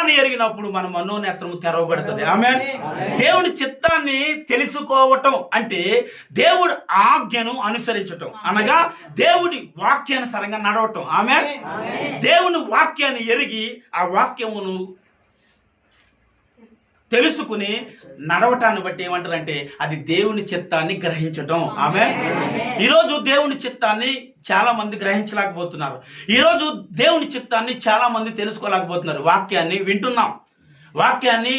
చిత్తాన్ని ఎరిగినప్పుడు మన మనోనేత్రము తెరవబడుతుంది. ఆమేన్. దేవుని చిత్తాన్ని తెలుసుకోవటం అంటే దేవుడు ఆజ్ఞను అనుసరించటం, అనగా దేవుడి వాక్యానుసారంగా నడవటం. ఆమేన్. దేవుని వాక్యాన్ని ఎరిగి ఆ వాక్యమును తెలుసుకుని నడవటాన్ని బట్టి ఏమంటారంటే అది దేవుని చిత్తాన్ని గ్రహించటం. ఆమేన్. ఈరోజు దేవుని చిత్తాన్ని చాలా మంది గ్రహించలేకపోతున్నారు. ఈరోజు దేవుని చిత్తాన్ని చాలా మంది తెలుసుకోలేకపోతున్నారు. వాక్యాన్ని వింటున్నాం, వాక్యాన్ని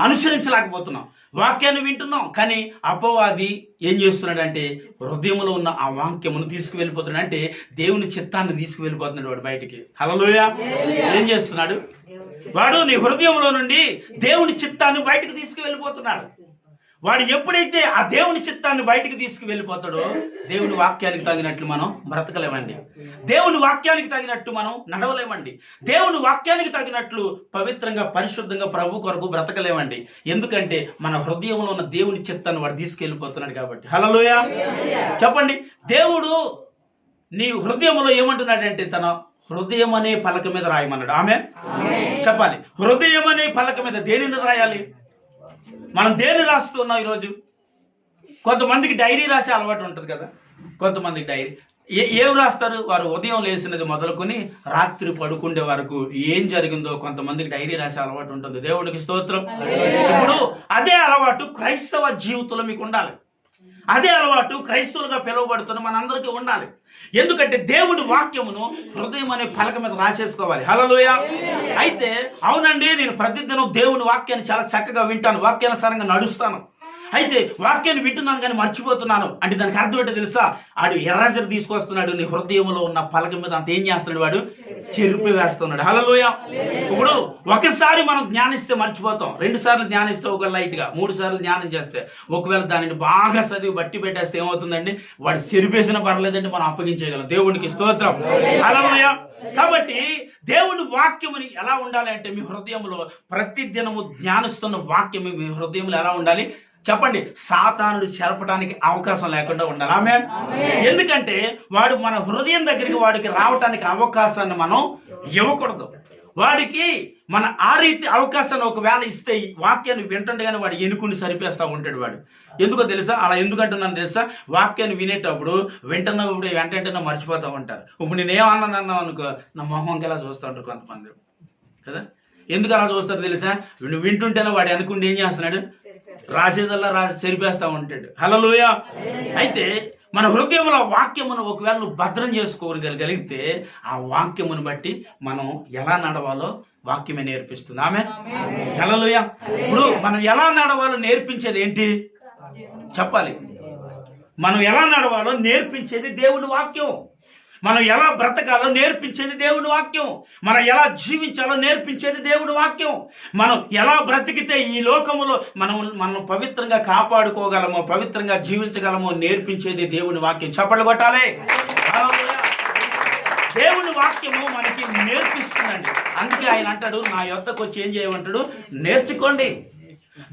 అనుసరించలేకపోతున్నాం, వాక్యాన్ని వింటున్నాం, కానీ అపవాది ఏం చేస్తున్నాడంటే హృదయంలో ఉన్న ఆ వాక్యమును తీసుకువెళ్ళిపోతున్నాడు. అంటే దేవుని చిత్తాన్ని తీసుకువెళ్ళిపోతున్నాడు వాడు బయటికి. హల్లెలూయా. ఏం చేస్తున్నాడు వాడు? నీ హృదయంలో నుండి దేవుని చిత్తాన్ని బయటకు తీసుకువెళ్ళిపోతున్నాడు. వాడు ఎప్పుడైతే ఆ దేవుని చిత్తాన్ని బయటికి తీసుకువెళ్ళిపోతాడో దేవుని వాక్యానికి తగినట్లు మనం బ్రతకలేమండి, దేవుని వాక్యానికి తగినట్టు మనం నడవలేమండి, దేవుని వాక్యానికి తగినట్లు పవిత్రంగా పరిశుద్ధంగా ప్రభు కొరకు బ్రతకలేమండి. ఎందుకంటే మన హృదయంలో ఉన్న దేవుని చిత్తాన్ని వాడు తీసుకెళ్ళిపోతున్నాడు కాబట్టి. హల్లెలూయా. చెప్పండి. దేవుడు నీ హృదయంలో ఏమంటున్నాడంటే తన హృదయం అనే పలక మీద రాయమన్నాడు. ఆమేన్. చెప్పాలి. హృదయం అనే పలక మీద దేనిని రాయాలి? మనం దేన్ని రాస్తున్నాం ఈరోజు? కొంతమందికి డైరీ రాసే అలవాటు ఉంటుంది కదా. కొంతమందికి డైరీ ఏం రాస్తారు? వారు ఉదయం లేచినది మొదలుకొని రాత్రి పడుకుండే వరకు ఏం జరిగిందో కొంతమందికి డైరీ రాసే అలవాటు ఉంటుంది. దేవునికి స్తోత్రం. ఇప్పుడు అదే అలవాటు క్రైస్తవ జీవితంలో మీకు ఉండాలి. అదే అలవాటు క్రైస్తవులుగా పిలువబడుతున్న మనందరికీ ఉండాలి. ఎందుకంటే దేవుడి వాక్యమును హృదయం అనే పలక మీద రాసేసుకోవాలి. హల్లెలూయా. అయితే అవునండి, నేను ప్రతిదినం దేవుని వాక్యాన్ని చాలా చక్కగా వింటాను, వాక్యానుసారంగా నడుస్తాను, అయితే వాక్యాన్ని వింటున్నాను కానీ మర్చిపోతున్నాను అంటే దానికి అర్థం ఏంటో తెలుసా? ఆడు ఎర్రజర తీసుకొస్తున్నాడు, నీ హృదయంలో ఉన్న పలక మీద అంత ఏం చేస్తున్నాడు? వాడు చెరిపి వేస్తున్నాడు. హల్లెలూయా. ఇప్పుడు ఒకసారి మనం జ్ఞానిస్తే మర్చిపోతాం, 2 సార్లు జ్ఞానిస్తే ఒక లైట్గా, 3 సార్లు జ్ఞానం చేస్తే, ఒకవేళ దానిని బాగా చదివి బట్టి పెట్టేస్తే ఏమవుతుందండి? వాడు చెరిపేసినా పర్లేదండి, మనం అప్పగించేయగలం. దేవునికి స్తోత్రం. హల్లెలూయా. కాబట్టి దేవుని వాక్యముని ఎలా ఉండాలి అంటే మీ హృదయంలో ప్రతి దినము జ్ఞానిస్తున్న వాక్యం మీ హృదయంలో ఎలా ఉండాలి చెప్పండి? సాతానుడు చెరపడానికి అవకాశం లేకుండా ఉండాలి. ఆమేన్. ఎందుకంటే వాడు మన హృదయం దగ్గరికి వాడికి రావటానికి అవకాశాన్ని మనం ఇవ్వకూడదు. వాడికి మన ఆ రీతి అవకాశాన్ని ఒకవేళ ఇస్తే వాక్యాన్ని వింటుండగానే వాడు ఎనుకుని సరిపేస్తూ ఉంటాడు. వాడు ఎందుకో తెలుసా? అలా ఎందుకంటున్నాను తెలుసా? వాక్యాన్ని వినేటప్పుడు వింటున్నప్పుడు వెంటనే మర్చిపోతూ ఉంటారు. ఇప్పుడు నేనేమన్నాను అనుకో, నా మొహంకి ఎలా చూస్తూ ఉంటారు కొంతమంది కదా. ఎందుకు అలా చూస్తారు తెలుసా? నువ్వు వింటుంటేనే వాడు అనుకుంటే ఏం చేస్తున్నాడు? రాసేదల్లా సరిపేస్తూ ఉంటాడు. హల్లెలూయా. అయితే మన హృదయంలో వాక్యమును ఒకవేళ నువ్వు భద్రం చేసుకోగలిగితే ఆ వాక్యమును బట్టి మనం ఎలా నడవాలో వాక్యమే నేర్పిస్తుంది. ఆమేన్. హల్లెలూయా. ఇప్పుడు మనం ఎలా నడవాలో నేర్పించేది ఏంటి చెప్పాలి? మనం ఎలా నడవాలో నేర్పించేది దేవుని వాక్యం. మనం ఎలా బ్రతకాలో నేర్పించేది దేవుని వాక్యం. మనం ఎలా జీవించాలో నేర్పించేది దేవుని వాక్యం. మనం ఎలా బ్రతికితే ఈ లోకములో మనం పవిత్రంగా కాపాడుకోగలమో, పవిత్రంగా జీవించగలమో నేర్పించేది దేవుని వాక్యం. చప్పట్లు కొట్టాలి. దేవుని వాక్యము మనకి నేర్పిస్తుందండి. అందుకే ఆయన అంటాడు, నా యొద్దకు వచ్చి ఏం చేయమంటాడు? నేర్చుకోండి.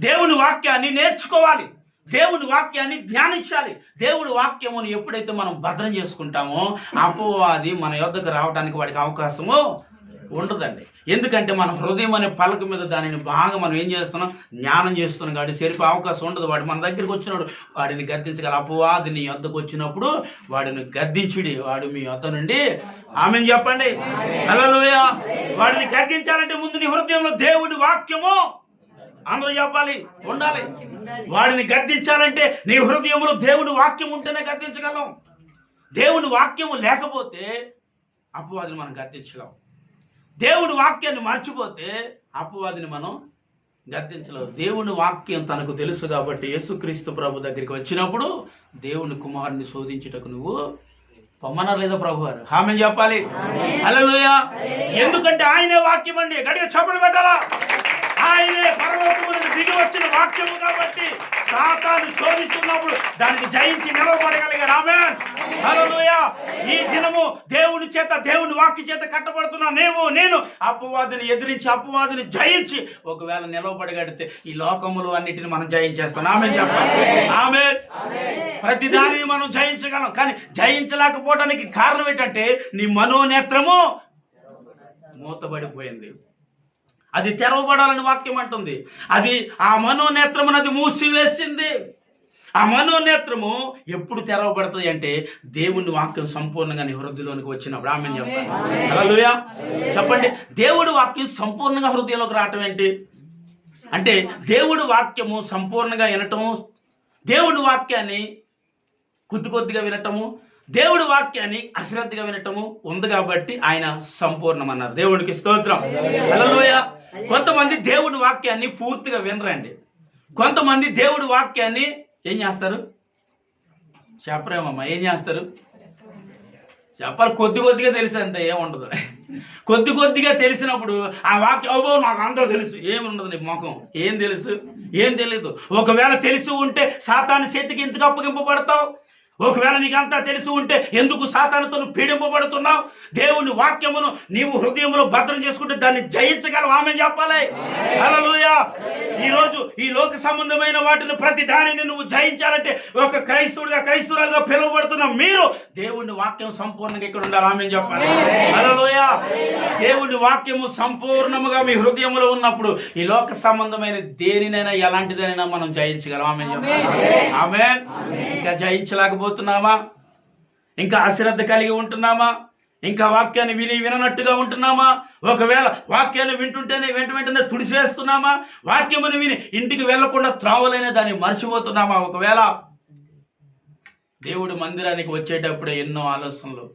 దేవుని వాక్యాన్ని నేర్చుకోవాలి, దేవుని వాక్యాన్ని ధ్యానించాలి. దేవుడి వాక్యమును ఎప్పుడైతే మనం భద్రం చేసుకుంటామో అపవాది మన యొద్దకు రావడానికి వాడికి అవకాశము ఉండదండి. ఎందుకంటే మన హృదయం అనే పలక మీద దానిని బాగా మనం ఏం చేస్తున్నాం? జ్ఞానం చేస్తున్నాం కాబట్టి సరిపే అవకాశం ఉండదు. వాడు మన దగ్గరికి వచ్చినప్పుడు వాడిని గద్దించగల. అపవాది నీ యొద్దకు వచ్చినప్పుడు వాడిని గద్దించుడి, వాడు మీ యొద్ద నుండి ఆమేన్ చెప్పండి. హల్లెలూయా. వాడిని గద్దించాలంటే ముందు నీ హృదయంలో దేవుడి వాక్యము అందరూ చెప్పాలి ఉండాలి. వాడిని గద్దించాలంటే నీ హృదయంలో దేవుని వాక్యం ఉంటేనే గద్దించగలం. దేవుని వాక్యము లేకపోతే అపవాదిని మనం గద్దించలేం. దేవుని వాక్యాన్ని మర్చిపోతే అపవాదిని మనం గద్దించలేం. దేవుని వాక్యం తనకు తెలుసు కాబట్టి యేసుక్రీస్తు ప్రభు దగ్గరికి వచ్చినప్పుడు దేవుని కుమారుని శోధించుటకు నువ్వు పొమ్మన్నారు లేదా ప్రభు వారు? ఆమేన్ చెప్పాలి. హల్లెలూయా. ఎందుకంటే ఆయనే వాక్యం అండి. గట్టిగా చప్పట్లు కొట్టాలా. ఆయనే పరలోకము నుండి దిగి వచ్చిన వాక్యము కాబట్టి సాతాను శోధిస్తున్నప్పుడు దానికి జయించి నిలవబడగలిగారు. ఆమేన్. హల్లెలూయా. ఈ దినము దేవుని చేత, దేవుని వాక్య చేత కట్టబడుతున్నా నేను అపవాదిని ఎదిరించి, అపవాదిని జయించి ఒకవేళ నిలవబడగడితే ఈ లోకములు అన్నిటిని మనం జయించేస్తాం. ఆమేన్ చెప్పాలి. ఆమేన్. ప్రతిదానిని మనం జయించగలం, కానీ జయించలేకపోవడానికి కారణం ఏంటంటే నీ మనోనేత్రము మూతబడిపోయింది. అది తెరవబడాలని వాక్యం అంటుంది. అది ఆ మనోనేత్రమును అది మూసివేసింది. ఆ మనోనేత్రము ఎప్పుడు తెరవబడుతుంది అంటే దేవుని వాక్యం సంపూర్ణంగా నీ హృదయంలోనికి వచ్చినప్పుడు. ఆమేన్ చెప్పండి. హల్లెలూయా చెప్పండి. దేవుడి వాక్యం సంపూర్ణంగా హృదయంలోకి రావటం ఏంటి అంటే దేవుడి వాక్యము సంపూర్ణంగా వినటము, దేవుడి వాక్యాన్ని కొద్ది కొద్దిగా వినటము, దేవుడి వాక్యాన్ని అశ్రద్ధగా వినటము ఉంది కాబట్టి ఆయన సంపూర్ణం అన్నారు. దేవుడికి స్తోత్రం. హల్లెలూయా. కొంతమంది దేవుడి వాక్యాన్ని పూర్తిగా వినరండి. కొంతమంది దేవుడి వాక్యాన్ని ఏం చేస్తారు చెప్పరేమమ్మా, ఏం చేస్తారు చెప్పాలి. కొద్ది కొద్దిగా తెలిసి అంతే ఏముండదు. కొద్ది కొద్దిగా తెలిసినప్పుడు ఆ వాక్యం అబ్బో నాకు అంతా తెలుసు ఏముండదు. నీ ముఖం ఏం తెలుసు, ఏం తెలియదు. ఒకవేళ తెలిసి ఉంటే సాతాను చేతికి ఎందుకు అప్పగింపబడతావు? ఒకవేళ నీకంతా తెలిసి ఉంటే ఎందుకు సాతానుతో నువ్వు పీడింపబడుతున్నావు? దేవుని వాక్యమును నీవు హృదయంలో భద్రం చేసుకుంటే దాన్ని జయించగలవు. ఆమేన్ చెప్పాలి. హల్లెలూయా. ఈరోజు ఈ లోక సంబంధమైన వాటిని ప్రతి దానిని నువ్వు జయించాలంటే ఒక క్రైస్తవుడిగా క్రైస్తవులుగా పిలువబడుతున్న మీరు దేవుని వాక్యం సంపూర్ణంగా ఇక్కడ ఉండాలి. ఆమేన్ చెప్పాలి. హల్లెలూయా. దేవుని వాక్యము సంపూర్ణముగా మీ హృదయంలో ఉన్నప్పుడు ఈ లోక సంబంధమైన దేనినైనా ఎలాంటిదైనా మనం జయించగలం. ఆమేన్ చెప్పాలి. ఆమేన్. ఇంకా జయించలేకపోతున్నామా? ఇంకా అశ్రద్ధ కలిగి ఉంటున్నామా? ఇంకా వాక్యాన్ని విననట్టుగా ఉంటున్నామా? ఒకవేళ వాక్యాన్ని వింటుంటేనే వెంటనే తుడిసివేస్తున్నామా? వాక్యమును విని ఇంటికి వెళ్లకుండా త్రావలేనే దాన్ని మర్చిపోతున్నామా? ఒకవేళ దేవుడి మందిరానికి వచ్చేటప్పుడే ఎన్నో ఆలోచనలు,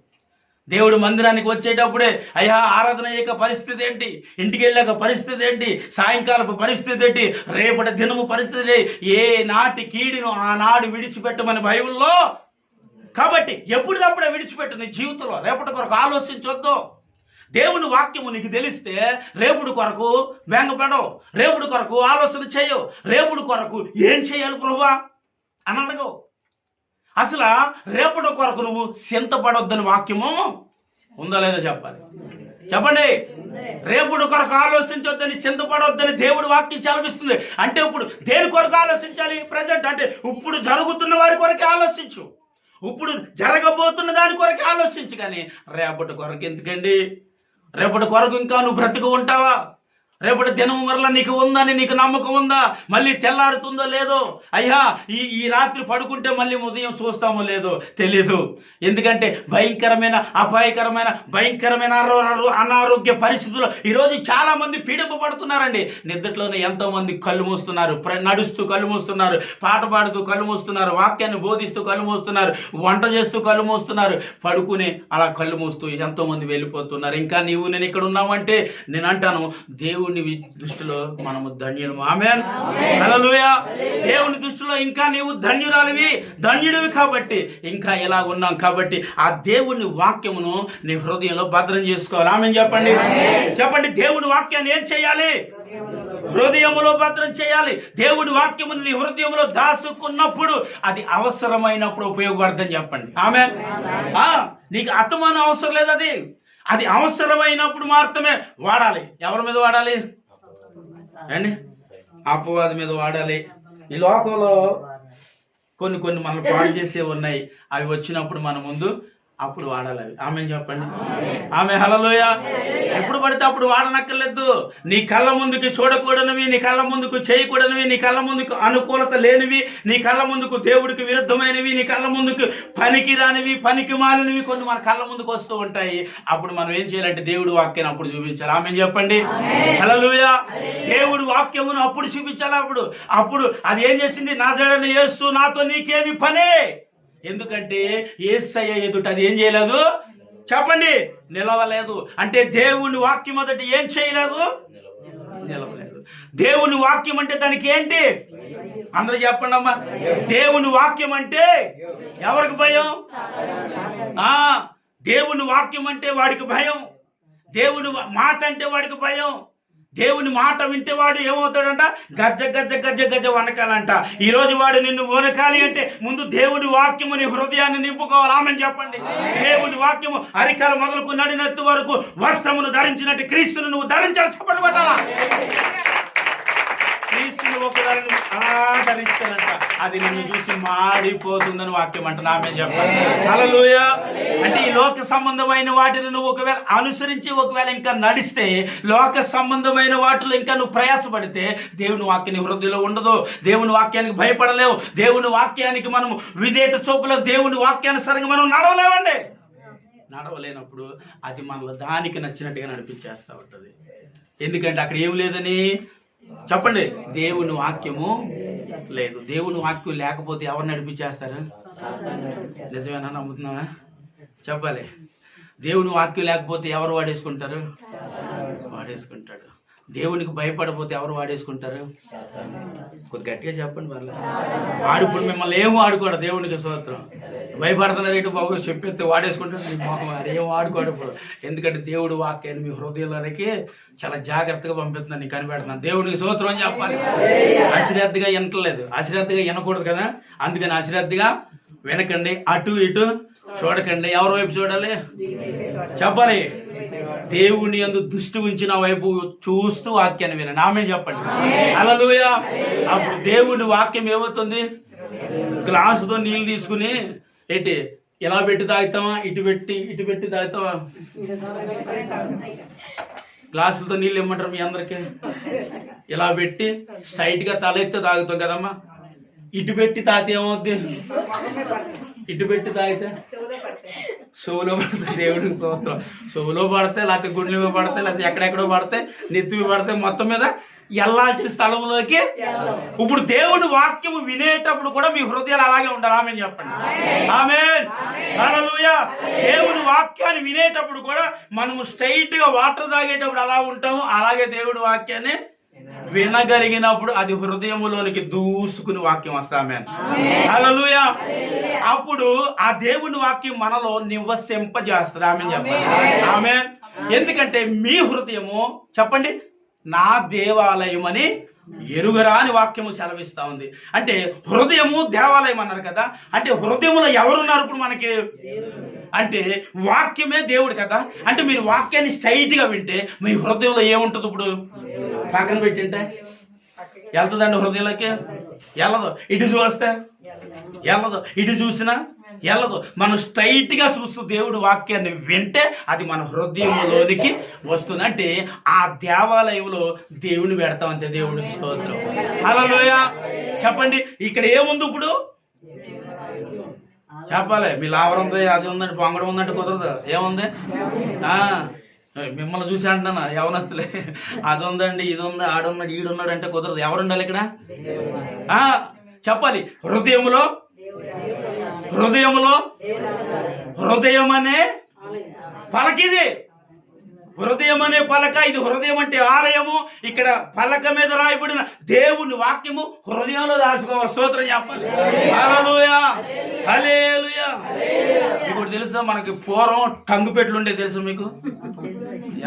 దేవుడి మందిరానికి వచ్చేటప్పుడే అయ్యా ఆరాధన చేయక పరిస్థితి ఏంటి, ఇంటికి వెళ్ళాక పరిస్థితి ఏంటి, సాయంకాలపు పరిస్థితి ఏంటి, రేపటి దినము పరిస్థితి, ఏ నాటి కీడును ఆనాడు విడిచిపెట్టమని బైబిల్లో. కాబట్టి ఎప్పటికప్పుడే విడిచిపెట్టు నీ జీవితంలో. రేపటి కొరకు ఆలోచించొద్దు. దేవుని వాక్యము నీకు తెలిస్తే రేపుడు కొరకు బెంగపడవు, రేపుడు కొరకు ఆలోచన చేయవు, రేపుడు కొరకు ఏం చేయాలి ప్రభువా అని అడగవు. అసలు రేపటి కొరకు నువ్వు చింతపడొద్దని వాక్యము ఉందా లేదా చెప్పాలి. చెప్పండి. రేపుడు కొరకు ఆలోచించొద్దని చింతపడొద్దని దేవుడి వాక్యం చదివిస్తుంది. అంటే ఇప్పుడు దేని కొరకు ఆలోచించాలి? ప్రజెంట్ అంటే ఇప్పుడు జరుగుతున్న వారి కొరకే ఆలోచించు, ఇప్పుడు జరగబోతున్న దాని కొరకే ఆలోచించు. కానీ రేపటి కొరకు ఎందుకండి? రేపటి కొరకు ఇంకా నువ్వు బ్రతికి ఉంటావా? రేపటి దినం వల్ల నీకు ఉందని నీకు నమ్మకం ఉందా? మళ్ళీ తెల్లారుతుందో లేదో? అయ్యా ఈ రాత్రి పడుకుంటే మళ్ళీ ఉదయం చూస్తామో లేదో తెలీదు. ఎందుకంటే భయంకరమైన అనారోగ్య పరిస్థితుల్లో ఈరోజు చాలా మంది పీడింపబడుతున్నారండి. నిద్రలోనే ఎంతో మంది కళ్ళు మూస్తున్నారు, నడుస్తూ కళ్ళు మూస్తున్నారు, పాట పాడుతూ కళ్ళు మూస్తున్నారు, వాక్యాన్ని బోధిస్తూ కళ్ళు మూస్తున్నారు, వంట చేస్తూ కళ్ళు మూస్తున్నారు, పడుకుని అలా కళ్ళు మూస్తూ ఎంతో మంది వెళ్ళిపోతున్నారు. ఇంకా నేను ఇక్కడ ఉన్నామంటే నేను అంటాను దేవుని దృష్టిలో మనము ధన్యులము. ఆమేన్. హల్లెలూయా. దేవుని దృష్టిలో ఇంకా నీవు ధన్యుడివి కాబట్టి ఇంకా ఎలా ఉన్నాం కాబట్టి ఆ దేవుని వాక్యమును నీ హృదయంలో భద్రం చేసుకోవాలి. ఆమేన్ చెప్పండి. చెప్పండి. దేవుని వాక్యాన్ని ఏం చేయాలి? హృదయములో భద్రం చేయాలి. దేవుడి వాక్యమును నీ హృదయంలో దాచుకున్నప్పుడు అది అవసరమైనప్పుడు ఉపయోగపడుతుందని చెప్పండి. ఆమేన్. నీకు అర్థమని అవసరం లేదు. అది అవసరమైనప్పుడు మాత్రమే వాడాలి. ఎవరి మీద వాడాలి అండి? అపవాది మీద వాడాలి. ఈ లోకంలో కొన్ని మనల్ని పాడు చేసే ఉన్నాయి. అవి వచ్చినప్పుడు మన ముందు అప్పుడు వాడాలి అవి. ఆమె చెప్పండి. ఆమె హల్లెలూయా. ఎప్పుడు పడితే అప్పుడు వాడనక్కర్లేదు. నీ కళ్ళ ముందుకు చూడకూడనివి, నీ కళ్ళ ముందుకు చేయకూడనివి, నీ కళ్ళ ముందుకు అనుకూలత లేనివి, నీ కళ్ళ ముందుకు దేవుడికి విరుద్ధమైనవి, నీ కళ్ళ ముందుకు పనికి రానివి, పనికి మాలినవి కొన్ని మన కళ్ళ ముందుకు వస్తూ ఉంటాయి. అప్పుడు మనం ఏం చేయాలంటే దేవుడి వాక్యాన్ని అప్పుడు చూపించాలి. ఆమె చెప్పండి. హల్లెలూయా. దేవుడి వాక్యమును అప్పుడు చూపించాలి. అప్పుడు అది ఏం చేసింది? నజరేయుడైన యేసు నాతో నీకేమి పనే? ఎందుకంటే యేసయ్య ఎదుట అది ఏం చేయలేదు? చెప్పండి. నిలవలేదు. అంటే దేవుని వాక్యం మొదటి ఏం చేయలేదు? నిలవలేదు. దేవుని వాక్యం అంటే దానికి ఏంటి? అందరూ చెప్పండి అమ్మా. దేవుని వాక్యం అంటే ఎవరికి భయం? దేవుని వాక్యం అంటే వాడికి భయం. దేవుని మాట అంటే వాడికి భయం. దేవుని మాట వింటే వాడు ఏమవుతాడంట? గజ్జ గజ్జ గజ్జ గజ్జ వనకాలంట. ఈరోజు వాడు నిన్ను వనకాలి అంటే ముందు దేవుడి వాక్యము నీ హృదయాన్ని నింపుకోవాలి. ఆమేన్ చెప్పండి. దేవుడి వాక్యము అరికాలు మొదలుకు నడినెత్తు వరకు వస్త్రమును ధరించినట్టు క్రీస్తును నువ్వు ధరించాలి. చెప్పండి. క్రీస్తుని ఒకదాన్ని ఆదరించాలంట. అది నిన్ను చూసి మాడిపోతుందని వాక్యం అంట. నామే చెప్పండి హల్లెలూయా. అంటే ఈ లోక సంబంధమైన వాటిని నువ్వు ఒకవేళ అనుసరించి ఒకవేళ ఇంకా నడిస్తే, లోక సంబంధమైన వాటిలో ఇంకా నువ్వు ప్రయాసపడితే దేవుని వాక్యం నీ హృదయంలో ఉండదు. దేవుని వాక్యానికి భయపడలేవు. దేవుని వాక్యానికి మనం విధేయత చూపలేవు. దేవుని వాక్యానుసారంగా మనం నడవలేమండి. నడవలేనప్పుడు అది మనలో దానికి నచ్చినట్టుగా నడిపించేస్తూ ఉంటుంది. ఎందుకంటే అక్కడ ఏం లేదని చెప్పండి, దేవుని వాక్యము లేదు. దేవుని వాక్యం లేకపోతే ఎవరు నడిపించేస్తారు? నిజమేనా? నమ్ముతున్నావా? చెప్పాలి. దేవుని వాక్యం లేకపోతే ఎవరు వాడేసుకుంటారు? వాడేసుకుంటాడు. దేవునికి భయపడపోతే ఎవరు వాడేసుకుంటారు? కొద్ది గట్టిగా చెప్పండి. వాళ్ళు వాడు ఇప్పుడు మిమ్మల్ని ఏం వాడుకోడు. దేవునికి స్తోత్రం. భయపడుతున్నారు ఏంటి బాబు చెప్పేస్తే వాడేసుకుంటాడు. ఏం వాడుకోడు ఇప్పుడు. ఎందుకంటే దేవుడు వాక్యాన్ని మీ హృదయంలోనికి చాలా జాగ్రత్తగా పంపిస్తున్నాను, నీకు కనిపెడుతున్నాను. దేవునికి స్తోత్రం అని చెప్పాలి. అశ్రద్ధగా వినట్లేదు. అశ్రద్ధగా వినకూడదు కదా, అందుకని అశ్రద్ధగా వినకండి. అటు ఇటు చూడకండి. ఎవరి వైపు చూడాలి? చెప్పాలి. దేవుని యందు దృష్టి ఉంచిన వైపు చూస్తూ వాక్యాన్ని వినండి. ఆమె చెప్పండి హల్లెలూయా. అప్పుడు దేవుని వాక్యం ఏమవుతుంది? గ్లాసుతో నీళ్ళు తీసుకుని ఏంటి ఎలా పెట్టి తాగుతావా? ఇటు పెట్టి తాగుతావా? గ్లాసులతో నీళ్ళు ఇమ్మంటారు మీ అందరికి. ఇలా పెట్టి స్ట్రైట్ గా తల ఎత్తే తాగుతాం కదమ్మా. ఇటు పెట్టి తాగితే ఏమవుద్ది? ఇటు పెట్టి తాగితే చెవులో పడితే, దేవుడికి స్తోత్రం, చెవులో పడితే, లేకపోతే గుండెలో పడితే, లేకపోతే ఎక్కడెక్కడో పడితే, నెత్తివి పడితే, మొత్తం మీద వెళ్ళాల్సిన స్థలంలోకి. ఇప్పుడు దేవుని వాక్యము వినేటప్పుడు కూడా మీ హృదయాలు అలాగే ఉండాలి. ఆమేన్ చెప్పండి. ఆమేన్ హల్లెలూయా. దేవుని వాక్యాన్ని వినేటప్పుడు కూడా మనము స్ట్రైట్ గా వాటర్ తాగేటప్పుడు అలా ఉంటాము, అలాగే దేవుడి వాక్యాన్ని వినగలిగినప్పుడు అది హృదయములోనికి దూసుకుని వాక్యం వస్తామే. హల్లెలూయా. అప్పుడు ఆ దేవుని వాక్యం మనలో నివసింపజేస్తుంది. ఆమేన్ చెప్పండి. ఆమేన్. ఎందుకంటే మీ హృదయము చెప్పండి నా దేవాలయం అని ఎరుగరా అని వాక్యము సెలవిస్తా ఉంది. అంటే హృదయము దేవాలయం అన్నారు కదా. అంటే హృదయంలో ఎవరున్నారు ఇప్పుడు మనకి? అంటే వాక్యమే దేవుడు కదా. అంటే మీరు వాక్యాన్ని స్ట్రైట్ గా వింటే మీ హృదయంలో ఏముంటుంది? ఇప్పుడు పక్కన పెట్టింటే వెళ్తుందండి హృదయంలోకి? వెళ్ళదు. ఇటు చూస్తే వెళ్ళదు. ఇటు చూసినా వెళ్ళదు. మనం స్ట్రైట్ గా చూస్తూ దేవుడు వాక్యాన్ని వింటే అది మన హృదయంలోనికి వస్తుంది. అంటే ఆ దేవాలయంలో దేవుని పెడతాం అంతే. దేవుడికి స్తోత్రం. హల్లెలూయా. చెప్పండి ఇక్కడ ఏముంది ఇప్పుడు? చెప్పాలి. మీ లావరం ఉంది, అది ఉందంటే, పొంగడం ఉందంటే కుదరదు. ఏముంది? మిమ్మల్ని చూసి అంటున్నా యవనస్తులే, అది ఉందండి, ఇది ఉంది, ఆడున్నాడు, ఈడున్నాడు అంటే కుదరదు. ఎవరు ఉండాలి ఇక్కడ? చెప్పాలి. హృదయములో హృదయం అనే పలకిది. హృదయం అనే పలక. ఇది హృదయం అంటే ఆలయము. ఇక్కడ పలక మీద రాయబడిన దేవుని వాక్యము హృదయంలో రాసుకోవాలి. స్తోత్రం చెప్పాలి. హల్లెలూయా. హల్లెలూయా. ఇప్పుడు తెలుసా మనకి పూర్వం టంగు పెట్లు ఉండే తెలుసు మీకు?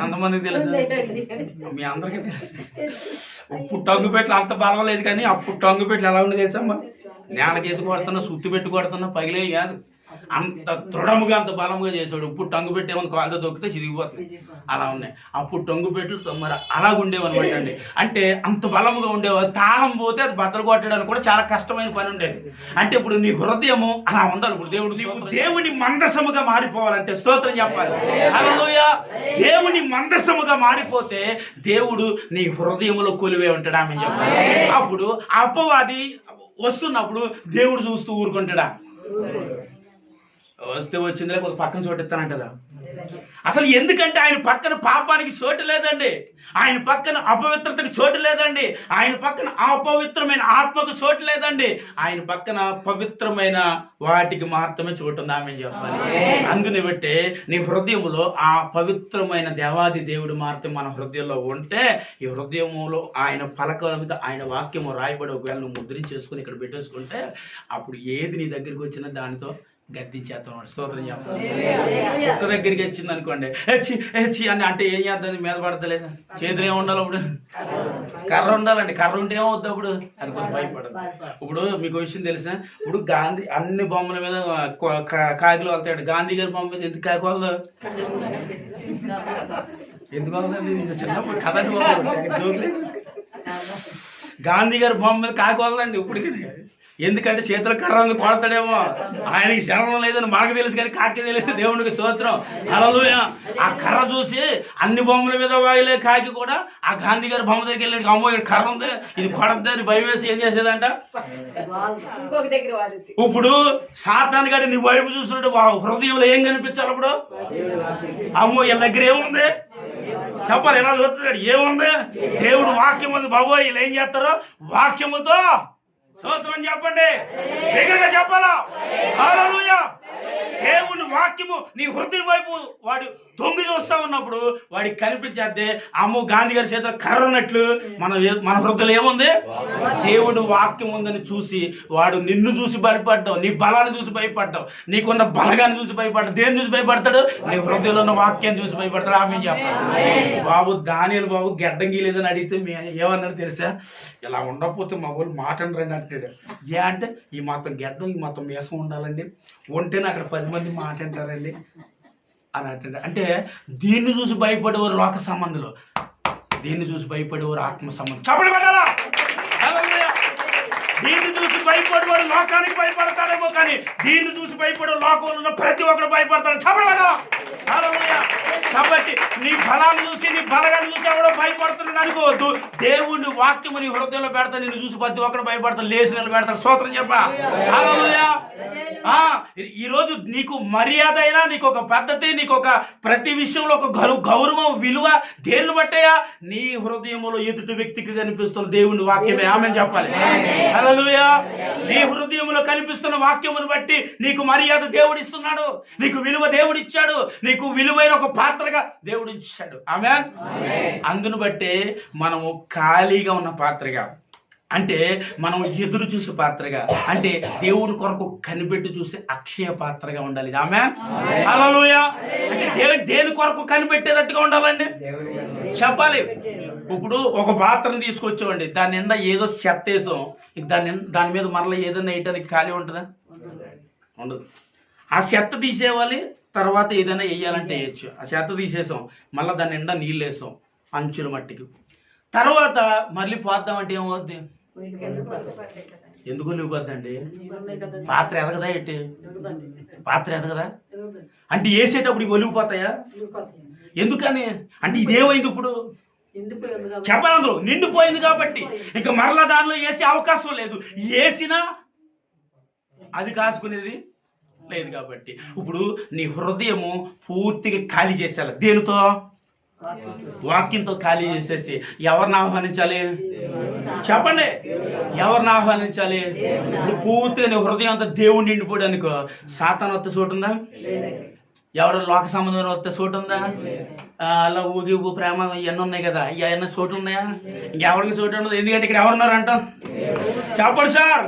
ఎంతమందికి తెలుసు? మీ అందరికీ తెలుసు. ఇప్పుడు టంగు పెట్లు అంత బలం లేదు, కానీ అప్పుడు టంగు పెట్లు ఎలా ఉండే తెలుసమ్మా? నేలకేసి కొడుతున్నా, సుత్తి పెట్టి కొడుతున్నా, పగిలే కాదు. అంత దృఢముగా అంత బలముగా చేసాడు. ఇప్పుడు టంగు పెట్టి ఏమన్నా కాళ్ళతో దొక్కితే చిరిగిపోతుంది. అలా ఉన్నాయి. అప్పుడు టంగు పెట్లు మరి అలాగ ఉండేవన్నమాట అండి. అంటే అంత బలముగా ఉండేవారు. తాళం పోతే అది బద్దలు కొట్టడానికి కూడా చాలా కష్టమైన పని ఉండేది. అంటే ఇప్పుడు నీ హృదయము అలా ఉండాలి. ఇప్పుడు దేవుని మందసముగా మారిపోవాలంటే స్తోత్రం చెప్పాలి. హల్లెలూయా. దేవుని మందసముగా మారిపోతే దేవుడు నీ హృదయములో కొలువే ఉంటాడు. ఆమె చెప్పాలి. అప్పుడు అపవాది వస్తున్నప్పుడు దేవుడు చూస్తూ ఊరుకుంటాడా? వస్తే వచ్చిందిలే, కొంత పక్కన చోటు ఇస్తానంటదా? అసలు ఎందుకంటే ఆయన పక్కన పాపానికి చోటు లేదండి. ఆయన పక్కన అపవిత్రతకు చోటు లేదండి. ఆయన పక్కన అపవిత్రమైన ఆత్మకు చోటు లేదండి. ఆయన పక్కన పవిత్రమైన వాటికి మాత్రమే చోటు ఉంది. ఆమె చెప్పాలి. అందుని బట్టే నీ హృదయంలో ఆ పవిత్రమైన దేవాది దేవుడు మాత్రం మన హృదయంలో ఉంటే, ఈ హృదయంలో ఆయన పలక మీద ఆయన వాక్యము రాయబడి ఒకవేళ నువ్వు ముద్రించేసుకుని ఇక్కడ పెట్టేసుకుంటే, అప్పుడు ఏది నీ దగ్గరికి వచ్చినా దానితో గద్దించేస్తాం. స్తోత్రం చెప్పాలి. ఒక్క దగ్గరికి వచ్చింది అనుకోండి, హెచ్చి అని అంటే ఏం చేద్దాం? మీద పడతలేదు. చేతులు ఏమి ఉండాలి? అప్పుడు కర్ర ఉండాలండి. కర్ర ఉంటే ఏమవుద్ది? అప్పుడు అది కొంచెం భయపడదు. ఇప్పుడు మీకు విషయం తెలుసా? ఇప్పుడు గాంధీ అన్ని బొమ్మల మీద కాకులు వెళ్తాడు. గాంధీ గారి బొమ్మ మీద ఎందుకు కాకు వెళ్దాం? ఎందుకు వెళ్దండి? చిన్నప్పుడు కథ గాంధీ గారి బొమ్మ మీద కాకోవాలండి ఇప్పటికి. ఎందుకంటే చేతుల కర్ర ఉంది, కొడతాడేమో, ఆయనకి శరణం లేదని మనకు తెలుసు కానీ కాకి తెలియదు. దేవునికి స్తోత్రం, హల్లెలూయా. ఆ కర్ర చూసి అన్ని బొమ్మల మీద వాయిలే కాకి కూడా ఆ గాంధీ గారి బొమ్మ దగ్గరికి వెళ్ళాడు. అమ్మో ఇక్కడ కర్ర ఉంది, ఇది కొడద్దని భయం వేసి ఏం చేసేదంట. ఇప్పుడు సాతాను గారి నీ వైపు చూసినట్టు హృదయంలో ఏం కనిపించాలి అప్పుడు? అమ్మో వీళ్ళ దగ్గర ఏముంది చెప్పాలి, ఎలా చూస్తున్నాడు, ఏముంది? దేవుడు వాక్యం ఉంది బాబోయ్. వీళ్ళు ఏం చేస్తారో వాక్యముతో స్తోత్రం చెప్పండి, దగ్గరగా చెప్పాలా. హల్లెలూయా. దేవుని వాక్యము నీ హృదయం వైపు వాడు తొంగి చూస్తా ఉన్నప్పుడు వాడికి కనిపించేద్దే అమ్మో గాంధీ గారి చేతిలో కర్ర ఉన్నట్లు మన హృదయంలో ఏముంది? దేవుడు వాక్యం ఉందని చూసి వాడు నిన్ను చూసి భయపడ్డావు, నీ బలాన్ని చూసి భయపడ్డావు, నీకున్న బలగాన్ని చూసి భయపడ్డావు. దేని చూసి భయపడతాడు? నీ హృదయంలో ఉన్న వాక్యాన్ని చూసి భయపడతాడు. ఆమె చెప్పాలి. బాబు దానియేలు బాబు గడ్డం గీలేదని అడిగితే ఏమన్నాడు తెలుసా? ఇలా ఉండకపోతే మా వాళ్ళు మాటను రండి అంటాడు. ఏ అంటే ఈ మాత్రం గడ్డం ఈ మాత్రం మేసం ఉండాలండి, ఉంటేనే అక్కడ 10 మంది మాట అంటారండి అని అంటాడు. అంటే దీన్ని చూసి భయపడేవారు లోక సంబంధులు, దీన్ని చూసి భయపడేవారు ఆత్మ సంబంధం. చెప్పండి పెట్టాలా? దీన్ని చూసి భయపడేవాడు లోకానికి భయపడతాడేమో కానీ దీన్ని చూసి భయపడే లోకంలో ఉన్న ప్రతి ఒక్కరు భయపడతాడు. చెప్పండి పెట్టాలా? కాబట్టి నీ బలాన్ని చూసి నీ బలగాన్ని చూసి ఎవడో భయపడుతున్నాడు అనుకోవద్దు. దేవుని వాక్యము నీ హృదయంలో పెడతా, నిన్ను చూసి ప్రతి ఒక్కడు భయపడతాడు, లేచి నిలబెడతాడు. స్తోత్రం చెప్పా. హల్లెలూయా. ఈరోజు నీకు మర్యాద అయినా, నీకు ఒక పద్ధతి, నీకు ఒక ప్రతి విషయంలో ఒక గౌరవం విలువ దేన్ని బట్టయా? నీ హృదయంలో ఎదుటి వ్యక్తికి కనిపిస్తున్న దేవుని వాక్యమే. ఆమె చెప్పాలి. హల్లెలూయా. నీ హృదయంలో కనిపిస్తున్న వాక్యమును బట్టి నీకు మర్యాద దేవుడిస్తున్నాడు, నీకు విలువ దేవుడిచ్చాడు, నీకు విలువైన ఒక పాత్రగా దేవుడు ఇచ్చాడు. ఆమేన్. అందును బట్టే మనము ఖాళీగా ఉన్న పాత్రగా, అంటే మనం ఎదురు చూసే పాత్రగా, అంటే దేవుని కొరకు కనిపెట్టి చూసే అక్షయ పాత్రగా ఉండాలి. ఆమేన్. హల్లెలూయా. అంటే దేని కొరకు కనిపెట్టేటట్టుగా ఉండాలండి చెప్పాలి. ఇప్పుడు ఒక పాత్రను తీసుకొచ్చామండి, దాని నిండా ఏదో చెత్త వేసాం, దాని మీద మరలా ఏదైనా వేయటానికి ఖాళీ ఉంటుందా? ఉండదు. ఆ చెత్త తీసేవాలి, తర్వాత ఏదైనా వేయాలంటే వేయచ్చు. ఆ చెత్త తీసేసాం, మళ్ళీ దాని నిండా నీళ్ళు వేసాం అంచుల మట్టికి, తర్వాత మళ్ళీ పోద్దామంటే ఏమవుద్ది? ఎందుకు నిలిపోద్దండి? పాత్ర ఎదగదా ఏంటి? పాత్ర ఎదగదా? అంటే వేసేటప్పుడు ఇవి ఒలిగిపోతాయా? ఎందుకని అంటే ఇదేమైంది ఇప్పుడు? చెప్పనందు నిండిపోయింది కాబట్టి ఇంకా మరలా దానిలో వేసే అవకాశం లేదు. వేసినా అది కాసుకునేది లేదు కాబట్టి ఇప్పుడు నీ హృదయము పూర్తిగా ఖాళీ చేసేయాలి. దేనితో? వాక్యంతో ఖాళీ చేసేసి ఎవరిని ఆహ్వానించాలి చెప్పండి? ఎవరిని ఆహ్వానించాలి? ఇప్పుడు పూర్తిగా నీ హృదయం అంతా దేవుడు నిండిపోయాడు అనుకో, సాతాను వస్తే చోటు ఉందా? ఎవరు లోక సంబంధం వస్తే చోటు ఉందా? అలా ఊగి ప్రేమ ఇవన్నీ ఉన్నాయి కదా, ఇవన్నీ చోట్లు ఉన్నాయా? ఇంకెవరికి చోటు ఉండదు. ఎందుకంటే ఇక్కడ ఎవరున్నారు అంటాం? చెప్పండి సార్.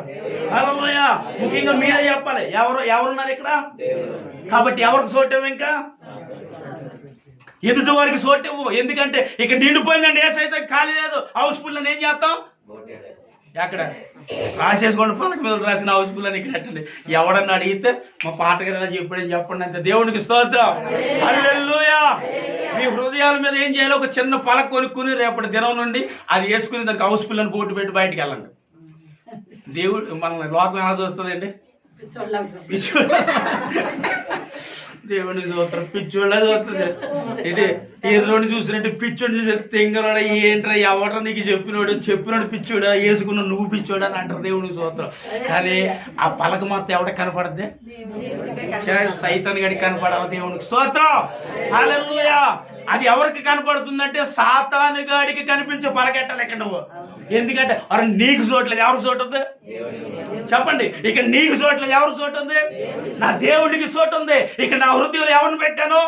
హల్లెలూయా. ముఖ్యంగా మీరే చెప్పాలి ఎవరున్నారు ఇక్కడ. కాబట్టి ఎవరికి చోటు ఇంకా ఎదుటి వారికి చోటు ఇవ్వు. ఎందుకంటే ఇక్కడ నిండిపోయిందండి, ఏసైతే ఖాళీ లేదు. హౌస్ఫుల్ అని ఏం చేస్తాం? ఎక్కడ రాసేసుకోండి, పలక మీద రాసిన హౌస్ఫుల్ అని ఇక్కడ ఎట్టండి. ఎవడన్నా అడిగితే మా పాటగారు చెప్పండి అంతే. దేవునికి స్తోత్రం. హల్లెలూయా. మీ హృదయాల మీద ఏం చేయాలి? ఒక చిన్న పలక కొనుక్కుని రేపటి దినం నుండి అది వేసుకుని దానికి హౌస్ఫుల్ అని బోటు పెట్టి బయటికి వెళ్ళండి. దేవుడు మన లోకం ఎలా చూస్తుందండి? దేవుని చూస్తారు, పిచ్చోళ్ళ చూస్తుంది. ఏంటి ఎర్రోని చూసినట్టు పిచ్చోడిని చూసి తెంగరాడ ఏంట్రా ఎవడరా నీకు చెప్పినోడు పిచ్చోడా, వేసుకున్న నువ్వు పిచ్చోడా అని అంటారు. దేవునికి చూస్తారు. కానీ ఆ పలక మొత్తం ఎవడ కనపడద్ది? సైతాన్ గడికి కనపడాలి. దేవునికి స్తోత్రం. హల్లెలూయా. అది ఎవరికి కనపడుతుందంటే సాతాను గాడికి కనిపించే పలకెట్టాలి ఇక్కడ నువ్వు. ఎందుకంటే అరే నీకు చోట్లేదు, ఎవరికి చోటు ఉంది చెప్పండి? ఇక్కడ నీకు చోట్లేదు, ఎవరికి చోటు ఉంది? నా దేవుడికి చోటు ఉంది. ఇక్కడ నా హృదయంలో ఎవరిని పెట్టాను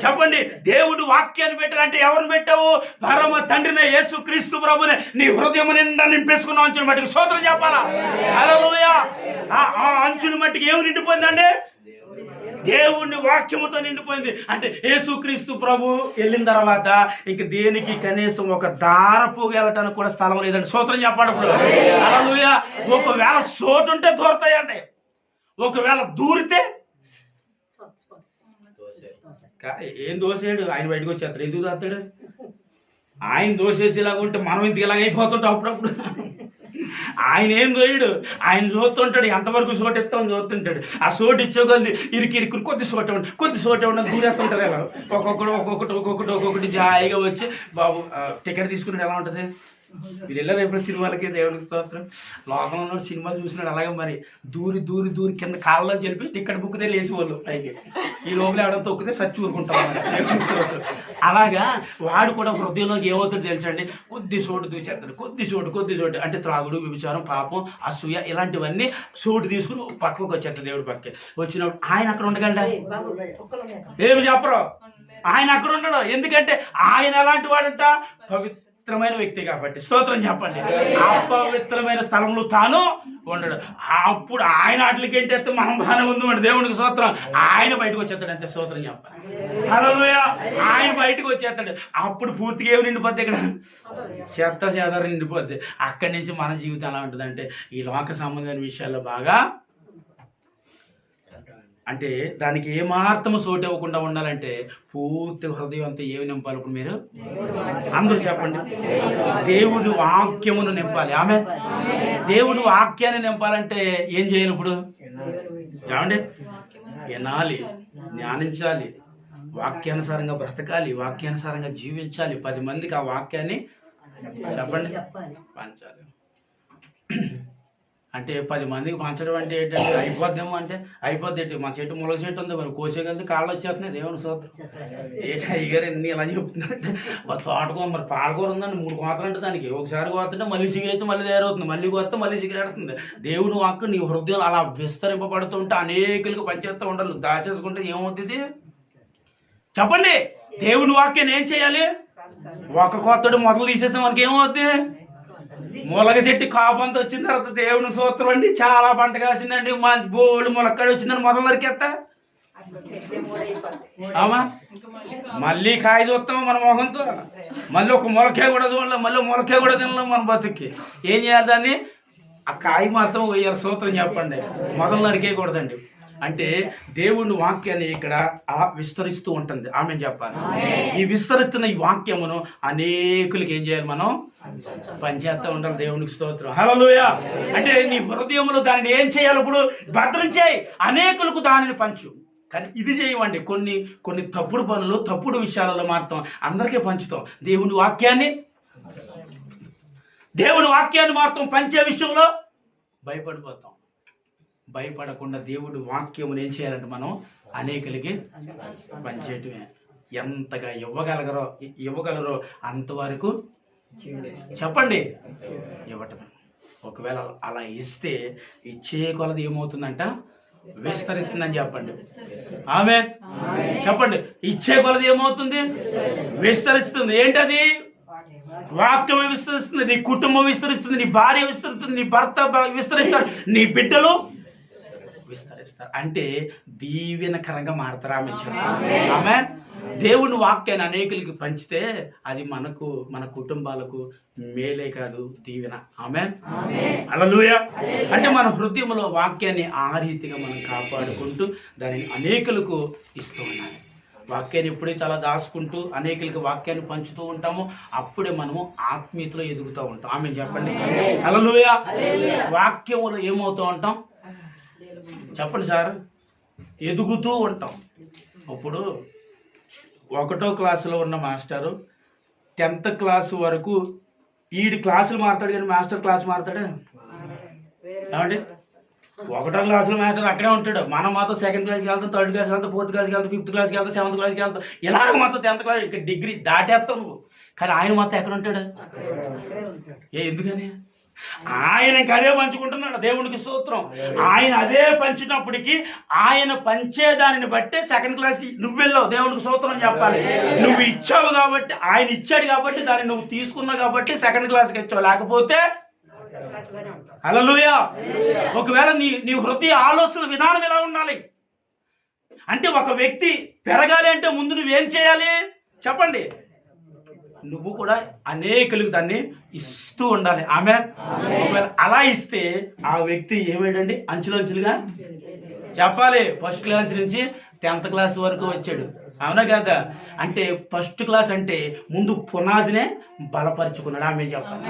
చెప్పండి? దేవుడు వాక్యాన్ని పెట్టాను అంటే ఎవరిని పెట్టావు? పరమ తండ్రినే యేసు క్రీస్తు ప్రభునే నీ హృదయం నిండా నింపేసుకున్న అంచుల మట్టికి స్తోత్రం చెప్పాలా? హల్లెలూయా. ఆ అంచుల మట్టికి ఏమి నిండిపోయిందండి? దేవుని వాక్యముతో నిండిపోయింది. అంటే యేసుక్రీస్తు ప్రభు వెళ్ళిన తర్వాత ఇంక దేనికి కనీసం ఒక దారపు వెళ్ళటానికి కూడా స్థలం లేదండి. స్తోత్రం చెప్పండి. హల్లెలూయా. ఒకవేళ చోటు ఉంటే దూరతాయండి, ఒకవేళ దూరితే ఏం దోసేడు? ఆయన బయటకు వచ్చేస్తాడు. ఎందుకు తాతాడు? ఆయన దోసేసేలాగా ఉంటే మనం ఇంతకు ఇలాగ అయిపోతుంటాం అప్పుడప్పుడు. ఆయన ఏం చూయడు, ఆయన చూస్తుంటాడు, ఎంతవరకు చోటు ఇస్తామని చూస్తుంటాడు. ఆ చోటు ఇచ్చే కొద్ది ఇరికి కొద్ది చోట ఇవ్వండి, కొద్ది చోట ఇవ్వండి దూరేస్తుంటారు. ఎలా ఒక్కొక్కటి జాయిగా వచ్చి బాబు టికెట్ తీసుకున్నాడు ఎలా ఉంటుంది? మీరు వెళ్ళారు ఎప్పుడు సినిమాలకి? దేవునికి స్తోత్రం. లోకంలో సినిమాలు చూసినాడు అలాగే మరి దూరి కింద కాళ్ళలో చెప్పి టికెట్ బుక్ దగ్గర వేసి వాళ్ళు పైకి ఈ లోపల ఎవడో తొక్కితే సచ్చి ఊరుకుంటాం. దేవునికి స్తోత్రం. అలాగా వాడు కూడా హృదయంలోకి ఏమవుతాడు తెలుసండి? కొద్ది చోటు దూచేస్తాడు, కొద్ది చోటు అంటే త్రాగుడు, వ్యభిచారం, పాపం, అసూయ ఇలాంటివన్నీ చోటు తీసుకుని పక్కకు వచ్చేస్తాడు. దేవుడి పక్కకి వచ్చినప్పుడు ఆయన అక్కడ ఉండగలడా? ఏమి చెప్పరు, ఆయన అక్కడ ఉండడు. ఎందుకంటే ఆయన ఎలాంటి వాడంట? పవిత్రమైన వ్యక్తి కాబట్టి. స్తోత్రం చెప్పండి. అపవిత్రమైన స్థలంలో తాను ఉండడు. అప్పుడు ఆయన వాటికి ఏంటంటే మనం బాగానే ఉందమండి. దేవునికి స్తోత్రం. ఆయన బయటకు వచ్చేస్తాడు అంతే. స్తోత్రం చెప్పండి. హల్లెలూయా. ఆయన బయటకు వచ్చేస్తాడు. అప్పుడు పూర్తిగా ఏమి నిండిపోద్ది? ఇక్కడ చెత్త నిండిపోద్ది. అక్కడి నుంచి మన జీవితం ఎలా ఉంటుందంటే ఈ లోక సంబంధమైన విషయాల్లో బాగా అంటే దానికి ఏమాత్రము చోటు ఇవ్వకుండా ఉండాలంటే పూర్తి హృదయం అంతా ఏమి నింపాలి? ఇప్పుడు మీరు అందరూ చెప్పండి. దేవుడి వాక్యమును నింపాలి. ఆమె దేవుడి వాక్యాన్ని నింపాలంటే ఏం చేయాలి? ఇప్పుడు ఏమండి? వినాలి, ధ్యానించాలి, వాక్యానుసారంగా బ్రతకాలి, వాక్యానుసారంగా జీవించాలి, 10 మందికి ఆ వాక్యాన్ని చెప్పండి పంచాలి. అంటే 10 మందికి పంచడం అంటే ఏంటంటే అయిపోద్దేమో అంటే అయిపోద్ది. మా చెట్టు ములగ చెట్టు ఉంది, మరి కోసేకెళ్తే కాళ్ళు వచ్చేస్తున్నాయి. దేవుని స్తోత్రం. ఏంటి అయ్యగారు ఎన్ని ఇలా చెప్తున్నారంటే మరి తోటకూర మరి పాలకూర ఉందండి 3 కోతలు అంటే దానికి ఒకసారి కోతుంటే మళ్ళీ చిగురైతే మళ్ళీ తయారవుతుంది, మళ్ళీ కోస్తే మళ్ళీ చిగురెడుతుంది. దేవుని వాక్కు నీ హృదయం అలా విస్తరింపబడుతుంటే అనేకులకు పనిచేస్తూ ఉండాలి. దాచేసుకుంటే ఏమవుతుంది చెప్పండి? దేవుని వాక్యాన్ని ఏం చేయాలి? ఒక కొత్తడు మొదలు తీసేస్తే మనకి ఏమవుద్ది? ములగ చెట్టు కాపంతా వచ్చిన తర్వాత దేవుని స్తోత్రం అండి చాలా పంట కాసిందండి, మా బోళ్ళు ములక్కాడ వచ్చిందని మొదలు నరికేస్తా ఆమా మళ్ళీ కాయ చూస్తాము మన మొహంతో, మళ్ళీ ఒక మొలకాయ కూడా చూడలేం, మళ్ళీ మొలకాయ కూడా తినలేం మన బతుక్కి. ఏం చేయాలి? దాన్ని ఆ కాయ మాత్రం వేయాలి. స్తోత్రం చెప్పండి. మొదలు నరికేయకూడదండి. అంటే దేవుని వాక్యాన్ని ఇక్కడ అలా విస్తరిస్తూ ఉంటుంది. ఆమె చెప్పాలి. ఈ విస్తరిస్తున్న ఈ వాక్యమును అనేకులకి ఏం చేయాలి? మనం పనిచేస్తూ ఉండాలి. దేవునికి స్తోత్రం. హల్లెలూయా. అంటే నీ హృదయంలో దానిని ఏం చేయాలి? ఇప్పుడు భద్రం చేయి, అనేకులకు దానిని పంచు. కానీ ఇది చేయమండి, కొన్ని తప్పుడు పనులు, తప్పుడు విషయాలలో మాత్రం అందరికీ పంచుతాం. దేవుని వాక్యాన్ని మాత్రం పంచే విషయంలో భయపడిపోతాం. భయపడకుండా దేవుడి వాక్యమును ఏం చేయాలంటే మనం అనేకులకి పంచేయటమే. ఎంతగా ఇవ్వగలరో అంతవరకు చెప్పండి ఇవ్వటమే. ఒకవేళ అలా ఇస్తే ఇచ్చే కొలది ఏమవుతుందంట? విస్తరిస్తుందని చెప్పండి. ఆమేన్ చెప్పండి. ఇచ్చే కొలది ఏమవుతుంది? విస్తరిస్తుంది. ఏంటది? వాక్యమే విస్తరిస్తుంది, నీ కుటుంబం విస్తరిస్తుంది, నీ భార్య విస్తరిస్తుంది, నీ భర్త విస్తరిస్తాడు, నీ బిడ్డలు విస్తరిస్తారు. అంటే దీవెనకరంగా మారతారు. ఆమె దేవుని వాక్యాన్ని అనేకులకి పంచితే అది మన కుటుంబాలకు మేలే కాదు, దీవెన. ఆమెన్. హల్లెలూయా. అంటే మన హృదయంలో వాక్యాన్ని ఆ రీతిగా మనం కాపాడుకుంటూ దానిని అనేకులకు ఇస్తూ ఉండాలి. వాక్యాన్ని ఎప్పుడైతే అలా దాచుకుంటూ అనేకులకి వాక్యాన్ని పంచుతూ ఉంటామో అప్పుడే మనము ఆత్మీయతలో ఎదుగుతూ ఉంటాం. ఆమె చెప్పండి. హల్లెలూయా. వాక్యములో ఏమవుతూ ఉంటాం చెప్పండి సార్? ఎదుగుతూ ఉంటాం. ఇప్పుడు 1వ క్లాసులో ఉన్న మాస్టరు 10th క్లాసు వరకు ఈడి క్లాసులు మారుతాడు కానీ మాస్టర్ క్లాస్ మారుతాడు ఏమండి? 1వ క్లాసులో మాస్టర్ అక్కడే ఉంటాడు. మనం మాత్రం 2nd క్లాస్కి వెళ్తాం, 3rd క్లాస్కి వెళ్తాం, 4th క్లాస్కి వెళ్తాం, 5th క్లాస్కి వెళ్తాం, 7th క్లాస్కి వెళ్తాం, ఇలాగ మాత్రం 10th క్లాస్ ఇక్కడ డిగ్రీ దాటేస్తావు నువ్వు. కానీ ఆయన మాత్రం ఎక్కడ ఉంటాడు? ఎందుకని? ఆయన అదే పంచుకుంటున్నాడు. దేవునికి స్తోత్రం. ఆయన అదే పంచినప్పటికీ ఆయన పంచేదానిని బట్టి 2nd క్లాస్కి నువ్వు వెళ్ళావు. దేవునికి స్తోత్రం చెప్పాలి. నువ్వు ఇచ్చావు కాబట్టి, ఆయన ఇచ్చాడు కాబట్టి, దాన్ని నువ్వు తీసుకున్నావు కాబట్టి 2nd క్లాస్కి ఇచ్చావు. లేకపోతే హల్లెలూయా. ఒకవేళ నీ హృదయ ఆలోచన విధానం ఎలా ఉండాలి అంటే, ఒక వ్యక్తి పెరగాలి అంటే ముందు నువ్వేం చేయాలి చెప్పండి? నువ్వు కూడా అనేకులకు దాన్ని ఇస్తూ ఉండాలి. ఆమె ఒకవేళ అలా ఇస్తే ఆ వ్యక్తి ఏమైందండి? అంచులంచులుగా చెప్పాలి. 1st క్లాస్ నుంచి 10th క్లాస్ వరకు వచ్చాడు. అవునా కదా? అంటే ఫస్ట్ క్లాస్ అంటే ముందు పునాదినే బలపరుచుకున్నాడు. ఆమె చెప్పాలి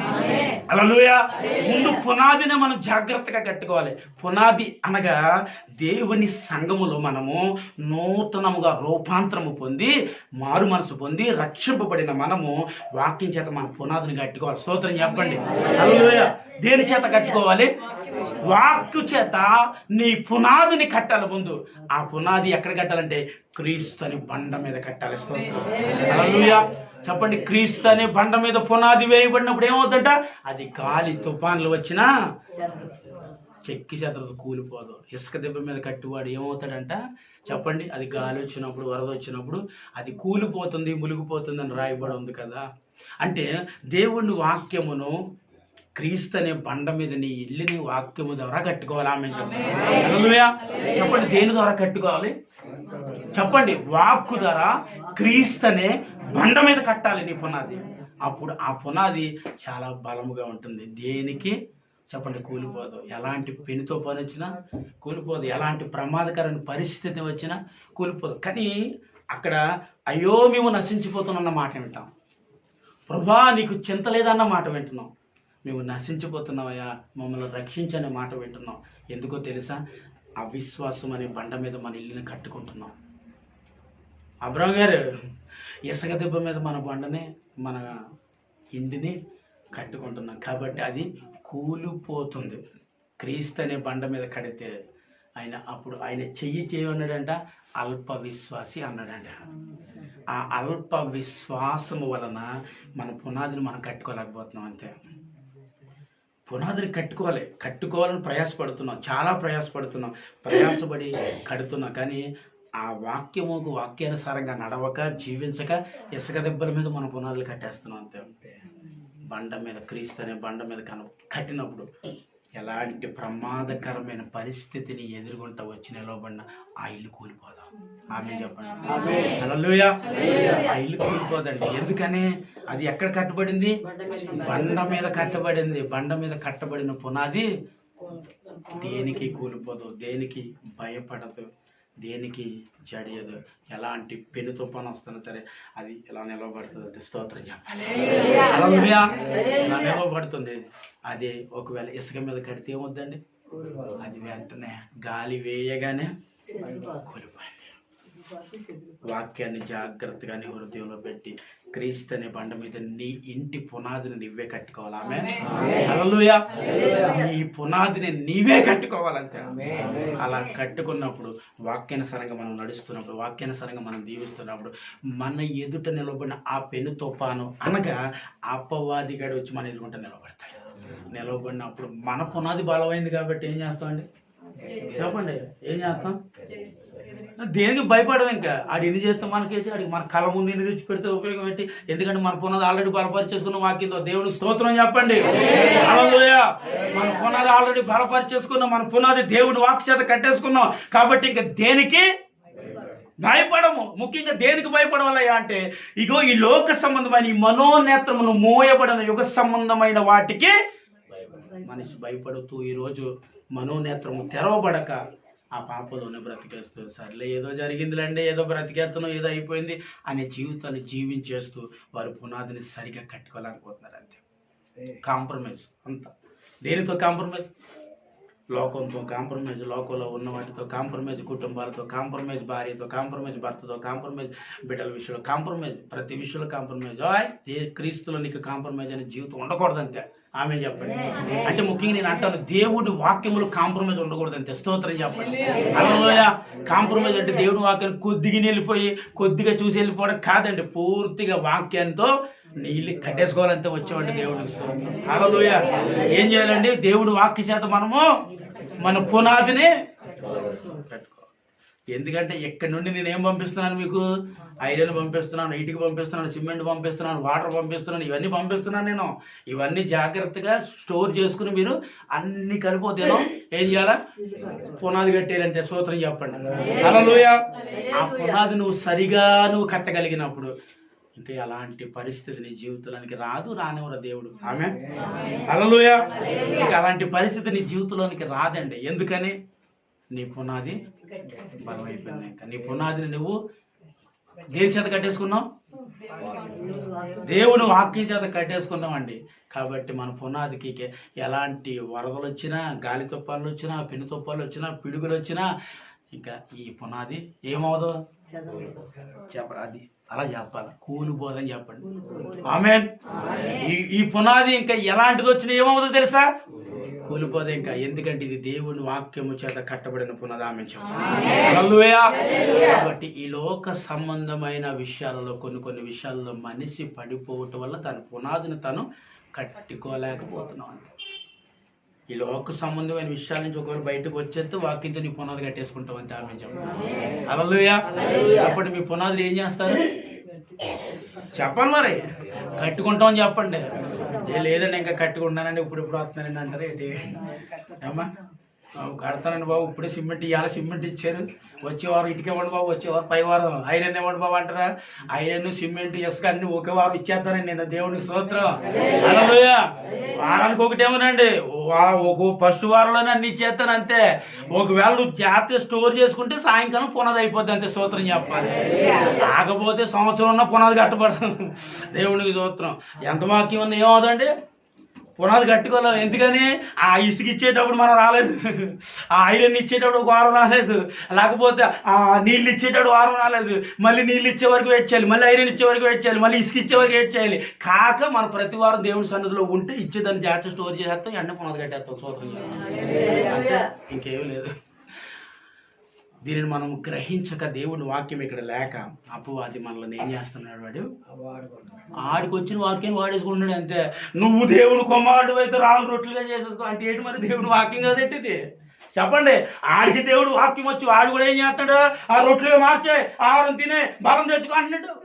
హల్లెలూయా. ముందు పునాదినే మనం జాగ్రత్తగా కట్టుకోవాలి. పునాది అనగా దేవుని సంఘములో మనము నూతనముగా రూపాంతరము పొంది మారు మనసు పొంది రక్షింపబడిన మనము వాక్యం చేత మన పునాదిని కట్టుకోవాలి. స్తోత్రం చెప్పండి హల్లెలూయా. దేని చేత కట్టుకోవాలి? వాక్కు చేత నీ పునాదిని కట్టాలి. ముందు ఆ పునాది ఎక్కడ కట్టాలంటే క్రీస్తు అని బండ మీద కట్టాలి. స్తోత్రం హల్లెలూయా. చెప్పండి. క్రీస్తు అనే బండ మీద పునాది వేయబడినప్పుడు ఏమవుతుందంట? అది గాలి తుఫాన్లు వచ్చినా చెక్కి చెదరదు, కూలిపోదు. ఇసుక దెబ్బ మీద కట్టువాడు ఏమవుతాడంట? చెప్పండి. అది గాలి వచ్చినప్పుడు, వరద వచ్చినప్పుడు అది కూలిపోతుంది, మునిగిపోతుంది అని రాయబడి ఉంది కదా. అంటే దేవుని వాక్యమును క్రీస్తు అనే బండ మీద నీ ఇల్లుని వాక్యము ద్వారా కట్టుకోవాలి. ఆమె చెప్పండి. దేని ద్వారా కట్టుకోవాలి? చెప్పండి. వాక్కు ద్వారా క్రీస్తు అనే బండ మీద కట్టాలి నీ పునాది. అప్పుడు ఆ పునాది చాలా బలముగా ఉంటుంది. దేనికి చెప్పండి కూలిపోదు. ఎలాంటి పెనుతో పని వచ్చినా కూలిపోదు, ఎలాంటి ప్రమాదకరమైన పరిస్థితి వచ్చినా కూలిపోదు. కానీ అక్కడ అయ్యో మేము నశించిపోతున్న మాట వింటాం. ప్రభా నీకు చింత లేదన్న మాట వింటున్నాం. మేము నశించిపోతున్నామయ్యా, మమ్మల్ని రక్షించనే మాట వింటున్నాం. ఎందుకో తెలుసా? అవిశ్వాసం అనే బండ మీద మన ఇల్లుని కట్టుకుంటున్నాం. అబ్రహాం గారు ఇసుక దెబ్బ మీద మన బండని, మన ఇంటిని కట్టుకుంటున్నాం కాబట్టి అది కూలిపోతుంది. క్రీస్తు అనే బండ మీద కడితే అప్పుడు ఆయన చెయ్యి చేయమన్నాడంట, అల్ప విశ్వాసి అన్నాడంట. ఆ అల్ప విశ్వాసము వలన మన పునాదిని మనం కట్టుకోలేకపోతున్నాం. అంతే. పునాదిని కట్టుకోవాలని ప్రయాసపడుతున్నాం, చాలా ప్రయాసపడి కడుతున్నాం. కానీ ఆ వాక్యానుసారంగా నడవక, జీవించక ఇసుక దెబ్బల మీద మన పునాదులు కట్టేస్తున్నాం. అంతే. బండ మీద, క్రీస్తు అనే బండ మీద కట్టినప్పుడు ఎలాంటి ప్రమాదకరమైన పరిస్థితిని ఎదుర్కొంటూ వచ్చి నిలవబడిన ఆ ఇల్లు కూలిపోదాం. ఆమె చెప్పండి హల్లెలూయా. ఆ ఇల్లు కూలిపోదండి. ఎందుకని? అది ఎక్కడ కట్టబడింది? బండ మీద కట్టబడింది. బండ మీద కట్టబడిన పునాది దేనికి కూలిపోదు, దేనికి భయపడదు, దేనికి జడియదు. ఎలాంటి పెను తుఫాను వస్తున్నా సరే అది ఇలా నిలవబడుతుంది. స్తోత్రం చెప్పాలి హల్లెలూయా. ఇలా నిలవబడుతుంది. అదే ఒకవేళ ఇసుక మీద కడితే ఏమవుద్దండి? అది వెంటనే గాలి వేయగానే కూలిపోయింది. వాక్యాన్ని జాగ్రత్తగా నీ హృదయంలో పెట్టి క్రీస్తు అనే బండ మీద నీ ఇంటి పునాదిని నువ్వే కట్టుకోవాలి. ఆమె హల్లెలూయా. నీ పునాదిని నీవే కట్టుకోవాలంతే. అలా కట్టుకున్నప్పుడు వాక్యానుసారంగా మనం నడుస్తున్నప్పుడు, వాక్యానుసారంగా మనం దీవిస్తున్నప్పుడు మన ఎదుట నిలబడిన ఆ పెను తుఫాను అనగా అపవాదిగాడు వచ్చి మన ఎదుర్కొంటే నిలబడతాడు. నిలబడినప్పుడు మన పునాది బలమైంది కాబట్టి ఏం చేస్తామండి? చెప్పండి. ఏం చేస్తాం? దేనికి భయపడవు. ఇంకా ఆడు ఎన్ని చేస్తాం మనకేంటి? ఆడికి మన కళ ముందు ఎన్ని తెచ్చి పెడితే ఉపయోగం ఏంటి? ఎందుకంటే మన పునాది ఆల్రెడీ బలపరిచేసుకున్న వాక్యంతో దేవునికి స్తోత్రం చెప్పండి హల్లెలూయా. మన పునాది ఆల్రెడీ బలపరిచేసుకున్నాం, మన పునాది దేవుని వాక్య చేత కట్టేసుకున్నాం కాబట్టి ఇంకా దేనికి భయపడము. ముఖ్యంగా దేనికి భయపడవాలయ్యా అంటే ఇగో ఈ లోక సంబంధమైన ఈ మనోనేత్రమును మోయబడిన యుగ సంబంధమైన వాటికి మనిషి భయపడుతూ ఈరోజు మనోనేత్రము తెరవబడక ఆ పాపలోనే బ్రతికేస్తూ సర్లే ఏదో జరిగిందిలేండి, ఏదో బ్రతికేస్తున్నాం, ఏదో అయిపోయింది అనే జీవితాన్ని జీవించేస్తూ వారు పునాదిని సరిగా కట్టుకోలేకపోతున్నారు. అంతే. కాంప్రమైజ్ అంతా. దేనితో కాంప్రమైజ్? లోకంతో కాంప్రమైజ్, లోకంలో ఉన్న వాటితో కాంప్రమైజ్, కుటుంబాలతో కాంప్రమైజ్, భార్యతో కాంప్రమైజ్, భర్తతో కాంప్రమైజ్, బిడ్డల విషయంలో కాంప్రమైజ్, ప్రతి విషయంలో కాంప్రమైజ్. క్రీస్తులో నీకు కాంప్రమైజ్ అనే జీవితం ఉండకూడదంతే. ఆమె చెప్పండి. అంటే ముఖ్యంగా నేను అంటాను దేవుడి వాక్యములు కాంప్రమైజ్ ఉండకూడదంతే. స్తోత్రం చెప్పండి హల్లెలూయా. కాంప్రమైజ్ అంటే దేవుడి వాక్యాన్ని కొద్దిగా వెళ్ళిపోయి కొద్దిగా చూసి వెళ్ళిపోవడం కాదండి. పూర్తిగా వాక్యంతో నీళ్ళు కట్టేసుకోవాలంటే వచ్చేవాడి దేవుడికి స్తోత్రం హల్లెలూయా. ఏం చేయాలండి? దేవుడి వాక్య చేత మనము మన పునాదిని కట్టుకోవాలి. ఎందుకంటే ఎక్కడి నుండి నేనేం పంపిస్తున్నాను? మీకు ఐరన్ పంపిస్తున్నాను, ఇటుక పంపిస్తున్నాను, సిమెంట్ పంపిస్తున్నాను, వాటర్ పంపిస్తున్నాను, ఇవన్నీ పంపిస్తున్నాను నేను. ఇవన్నీ జాగ్రత్తగా స్టోర్ చేసుకుని మీరు అన్ని కలిపోతేనో ఏం చేయాలా? పునాది కట్టేయాలంటే స్తోత్రం చెప్పండి హల్లెలూయా. ఆ పునాది నువ్వు సరిగా కట్టగలిగినప్పుడు ఇంకా ఎలాంటి పరిస్థితి నీ జీవితంలోనికి రానివ్వరు దేవుడు. ఆమె హల్లెలూయా. ఇంకా అలాంటి పరిస్థితి నీ జీవితంలోనికి రాదండి. ఎందుకని? నీ పునాది బలమైపోయింది. ఇంకా నీ పునాదిని నువ్వు దేని చేత కట్టేసుకున్నాం? దేవుని వాక్యం చేత కట్టేసుకున్నామండి. కాబట్టి మన పునాదికి ఎలాంటి వరదలు వచ్చినా, గాలి తుప్పాలు వచ్చినా, పెను తుప్పాలు వచ్చినా, పిడుగులు వచ్చినా ఇంకా ఈ పునాది ఏమవదు చెప్పండి. అది అలా చెప్పాలి, కూలిపోదని చెప్పండి. ఆమేన్. ఈ పునాది ఇంకా ఎలాంటిది వచ్చినా ఏమవుతుందో తెలుసా? కూలిపోదు ఇంకా. ఎందుకంటే ఇది దేవుని వాక్యము చేత కట్టబడిన పునాది. ఆమేన్ చెప్పండి. హల్లెలూయా. కాబట్టి ఈ లోక సంబంధమైన విషయాలలో కొన్ని విషయాల్లో మనిషి పడిపోవటం వల్ల తన పునాదిని తను కట్టుకోలేకపోతున్నాం. ఈ లోక సంబంధమైన విషయాల నుంచి ఒకవేళ బయటకు వచ్చేస్తే వాక్యంతో నీ పునాది కట్టేసుకుంటాం అంతే. ఆమేన్ చెప్పండి. హల్లెలూయా. చెప్పండి, మీ పునాదులు ఏం చేస్తారు చెప్పండి. మరి కట్టుకుంటామని చెప్పండి. లేదండి ఇంకా కట్టుకుంటున్నానండి, ఇప్పుడు వస్తున్నానండి అంటారు ఏంటి? ఏమ్మా కడతానండి బాబు, ఇప్పుడే సిమెంట్ ఇవాళ సిమెంట్ ఇచ్చారు, వచ్చేవారు ఇటుక ఇవ్వండి బాబు, వచ్చేవారు పై వారం ఐరన్ ఇవ్వండి బాబు అంటారా? ఐరన్ సిమెంట్ ఇసుక అన్ని ఒకే వారం ఇచ్చేస్తానండి నేను. దేవునికి స్తోత్రం. హల్లెలూయా. వారానికి ఒకటేమోనండి, ఫస్ట్ వారంలోనే అన్ని ఇచ్చేస్తాను అంతే. ఒకవేళ నువ్వు జాగ్రత్తగా స్టోర్ చేసుకుంటే సాయంకాలం పునాది అయిపోద్ది అంతే. స్తోత్రం చెప్పాలి. కాకపోతే సంవత్సరం ఉన్న పునాది కట్టబడుతుంది. దేవునికి స్తోత్రం. ఎంత వాక్యం ఉన్నా ఏమవుతుందండి? పునాది కట్టుకోలేము. ఎందుకని? ఆ ఇసుక ఇచ్చేటప్పుడు మనం రాలేదు, ఆ ఐరన్ ఇచ్చేటప్పుడు ఒక వారం రాలేదు, లేకపోతే ఆ నీళ్ళు ఇచ్చేటప్పుడు వారం రాలేదు, మళ్ళీ నీళ్ళు ఇచ్చే వరకు వెయిట్ చేయాలి, మళ్ళీ ఐరన్ ఇచ్చే వరకు వెయిట్ చేయాలి, మళ్ళీ ఇసుక ఇచ్చే వరకు వెయిట్ చేయాలి. కాక మనం ప్రతి వారం దేవుని సన్నిధిలో ఉంటే ఇచ్చేదాన్ని జాగ్రత్త స్టోర్ చేసేస్తాం, ఎండ పునాది కట్టేస్తాం. సూత్రం ఇంకేమీ లేదు. దీనిని మనం గ్రహించక దేవుని వాక్యం ఇక్కడ లేక అపవాది మనల్ని ఏం చేస్తున్నాడు? వాడు ఆడికి వచ్చిన వాక్యాన్ని వాడేసుకుంటున్నాడు అంతే. నువ్వు దేవుని కుమారుడు అయితే రాళ్ళు రొట్టెలుగా చేసేసుకో అంటే ఏంటి? మరి దేవుని వాక్యం కదేంటిది చెప్పండి. ఆడికి దేవుడు వాక్యం వచ్చి వాడు కూడా ఏం చేస్తాడు? ఆ రొట్టెలుగా మార్చే, ఆహారం తినే, బలం తెచ్చుకో అంటున్నాడు.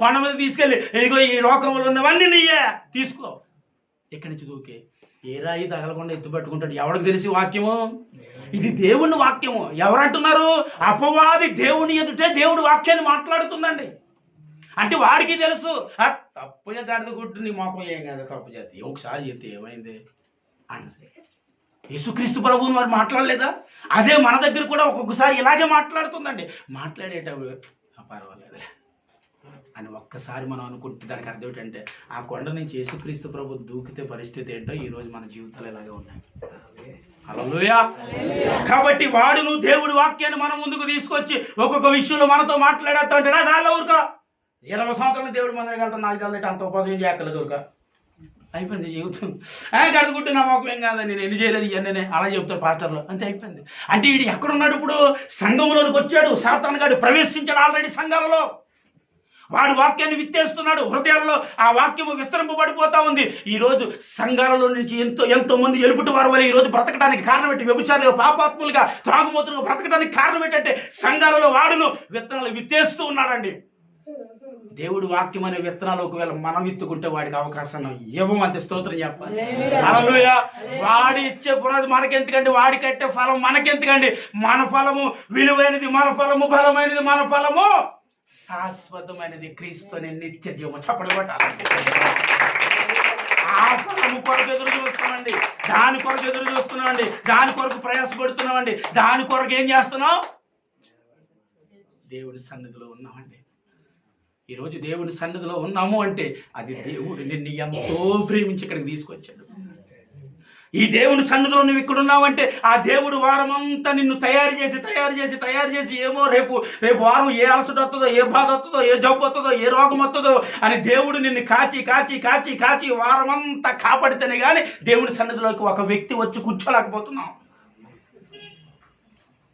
కొండ మీద తీసుకెళ్ళి ఇదిగో ఈ లోకంలో ఉన్నవన్నీ నీయే తీసుకో. ఎక్కడి నుంచి దూకే ఏ రాయి తగలకుండా ఎత్తుపట్టుకుంటాడు. ఎవరికి తెలిసి వాక్యము? ఇది దేవుని వాక్యము. ఎవరంటున్నారు? అపవాది దేవుని ఎదుటే దేవుడి వాక్యాన్ని మాట్లాడుతుందండి. అంటే వాడికి తెలుసు తప్పు చేతి గుట్టు నీ మొఖం ఏం కదా తప్పు చేతి ఒకసారి చెప్తే ఏమైంది అన్నది. యేసుక్రీస్తు ప్రభువుని వారు మాట్లాడలేదా? అదే మన దగ్గర కూడా ఒక్కొక్కసారి ఇలాగే మాట్లాడుతుందండి. మాట్లాడేటప్పుడు పర్వాలేదులే అని ఒక్కసారి మనం అనుకుంటే దానికి అర్థం ఏంటంటే ఆ కొండ నుంచి యేసుక్రీస్తు ప్రభు దూకితే పరిస్థితి ఏంటో ఈరోజు మన జీవితాలు ఇలాగే ఉన్నాయి. హల్లెలూయా. కాబట్టి వాడు నువ్వు దేవుడి వాక్యాన్ని మన ముందుకు తీసుకొచ్చి ఒక్కొక్క విషయంలో మనతో మాట్లాడేస్తా అంటే నా చాలా ఊరుక 20 సంవత్సరాలు దేవుడి మందికి వెళ్తాను, నాకు తెలియదు అంత ఉపవాసం చేయక్కర్లేదు ఊరుక అయిపోయింది జీవితం. కడుగుంటే నా మొక్కం ఏం కాదని నేను ఎన్ని చేయలేదు ఇవన్నీ అలా చెప్తారు పాస్టర్లు అంతే అయిపోయింది. అంటే వీడు ఎక్కడున్నాడు? ఇప్పుడు సంఘంలోనికి వచ్చాడు, సాతాను గాడు ప్రవేశించాడు ఆల్రెడీ సంఘాలలో. వాడు వాక్యాన్ని విత్తేస్తున్నాడు, హృదయాల్లో ఆ వాక్యము విస్తరింపబడిపోతా ఉంది. ఈరోజు సంఘాలలో నుంచి ఎంతో మంది ఎలుపుటి వారి వల్ల ఈరోజు బ్రతకడానికి కారణం ఏంటి? వ్యభిచారులుగా, పాపాత్ములుగా, త్రాగుమోతులుగా బ్రతకడానికి కారణం ఏంటంటే సంఘాలలో వాడును విత్తనాలు విత్తేస్తూ ఉన్నాడండి. దేవుడి వాక్యం అనే విత్తనాలు ఒకవేళ మనం విత్తుకుంటే వాడికి అవకాశం ఇవ్వమంతే. స్తోత్రం చెప్పాలి. హల్లెలూయా. వాడి ఇచ్చే పునాది మనకెందుకండి? వాడి కట్టే ఫలం మనకెందుకండి? మన ఫలము విలువైనది, మన ఫలము బలమైనది, మన ఫలము శాశ్వతమైనది, క్రీస్తుని నిత్య జీవం. చెప్పడం ఆ ఫలము కొరకు ఎదురు చూస్తున్నామండి, దాని కొరకు ఎదురు చూస్తున్నామండి, దాని కొరకు ప్రయాసపడుతున్నామండి, దాని కొరకు ఏం చేస్తున్నాం? దేవుడి సన్నిధిలో ఉన్నామండి. ఈరోజు దేవుడి సన్నిధిలో ఉన్నాము అంటే అది దేవుడు నిన్ను ఎంతో ప్రేమించి ఇక్కడికి తీసుకొచ్చాడు. ఈ దేవుని సన్నిధిలో నువ్వు ఇక్కడ ఉన్నావంటే ఆ దేవుడు వారం అంతా నిన్ను తయారు చేసి ఏమో రేపు వారం ఏ అలసట వస్తుందో, ఏ బాధ వస్తుందో, ఏ జబ్బు వస్తుందో, ఏ రోగం వస్తుందో అని దేవుడు నిన్ను కాచి వారం అంతా కాపాడితేనే కానీ దేవుడి సన్నిధిలోకి ఒక వ్యక్తి వచ్చి కూర్చోలేకపోతున్నాం.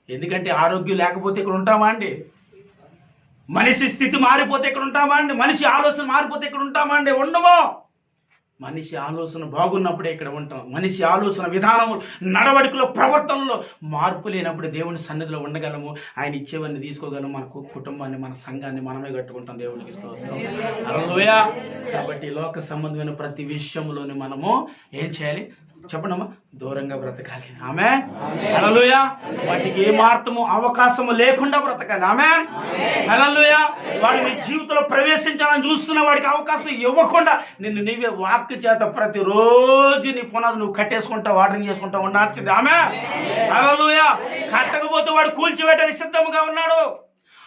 ఎందుకంటే ఆరోగ్యం లేకపోతే ఇక్కడ ఉంటామా అండి? మనిషి స్థితి మారిపోతే ఇక్కడ ఉంటామా అండి? మనిషి ఆలోచన మారిపోతే ఇక్కడ ఉంటామా అండి? ఉండము. మనిషి ఆలోచన బాగున్నప్పుడే ఇక్కడ ఉంటాం. మనిషి ఆలోచన విధానము, నడవడికలో, ప్రవర్తనలో మార్పు లేనప్పుడు దేవుని సన్నిధిలో ఉండగలము. ఆయన ఇచ్చేవన్నీ తీసుకోగలము. మన కుటుంబాన్ని, మన సంఘాన్ని మనమే కట్టుకుంటాం. దేవునికి స్తోత్రం. హల్లెలూయా. కాబట్టి లోక సంబంధమైన ప్రతి విషయంలోని మనము ఏం చేయాలి చెప్పండమ్మా? దూరంగా బ్రతకాలి. ఆమేన్. హల్లెలూయా. వాటికి ఏ మార్గము అవకాశము లేకుండా బ్రతకాలి. ఆమేన్. హల్లెలూయా. వాడు నీ జీవితంలో ప్రవేశించాలని చూస్తున్న వాడికి అవకాశం ఇవ్వకుండా నిన్ను నీవే వాక్య చేత ప్రతిరోజు నీ పునాది నువ్వు కట్టేసుకుంటా, వాటరింగ్ చేసుకుంటా ఉండాల్సింది. ఆమేన్. హల్లెలూయా. కట్టకపోతే వాడు కూల్చివేయడానికి సిద్ధంగా ఉన్నాడు.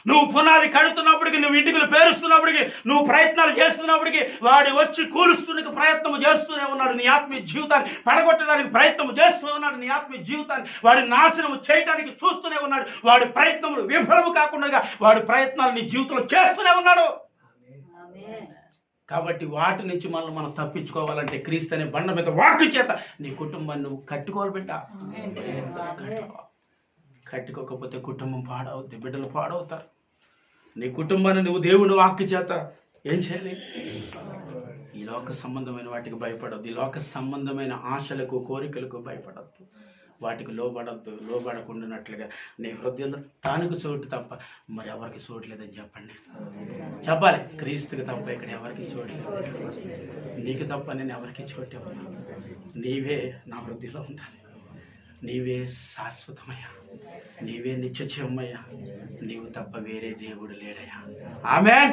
నువ్వు పునాది కడుతున్నప్పటికీ, నువ్వు ఇటుకలు పేరుస్తున్నప్పటికీ, నువ్వు ప్రయత్నాలు చేస్తున్నప్పటికీ వాడు వచ్చి కూలుస్తున్నకి ప్రయత్నం చేస్తూనే ఉన్నాడు. నీ ఆత్మీయ జీవితాన్ని పడగొట్టడానికి ప్రయత్నం చేస్తూ ఉన్నాడు. నీ ఆత్మీయ జీవితాన్ని వాడి నాశనం చేయడానికి చూస్తూనే ఉన్నాడు. వాడి ప్రయత్నములు విఫలము కాకుండా వాడి ప్రయత్నాలు నీ జీవితంలో చేస్తూనే ఉన్నాడు. కాబట్టి వాటి నుంచి మనం తప్పించుకోవాలంటే క్రీస్తు అనే బండ మీద వాటి చేత నీ కుటుంబాన్ని నువ్వు కట్టుకోవాలి బిడ్డ. కట్టుకోకపోతే కుటుంబం పాడవుద్ది, బిడ్డలు పాడవుతారు. నీ కుటుంబాన్ని నువ్వు దేవుని వాక్య చేత ఏం చేయాలి? ఈ లోక సంబంధమైన వాటికి భయపడద్దు. ఈ లోక సంబంధమైన ఆశలకు, కోరికలకు భయపడద్దు. వాటికి లోబడకుండానట్లుగా నీ హృదయంలో తానుకు చోటు తప్ప మరి ఎవరికి చోటు లేదని చెప్పండి. చెప్పాలి, క్రీస్తుకి తప్ప ఇక్కడ ఎవరికి చోటు లేదు. నీకు తప్ప నేను ఎవరికి చోటు ఇవ్వను. నీవే నా హృదయంలో ఉండాలి. నీవే శాశ్వతమయ్యా, నీవే నిత్యమయ్యా. నీవు తప్ప వేరే దేవుడు లేడయ్యా. ఆమేన్,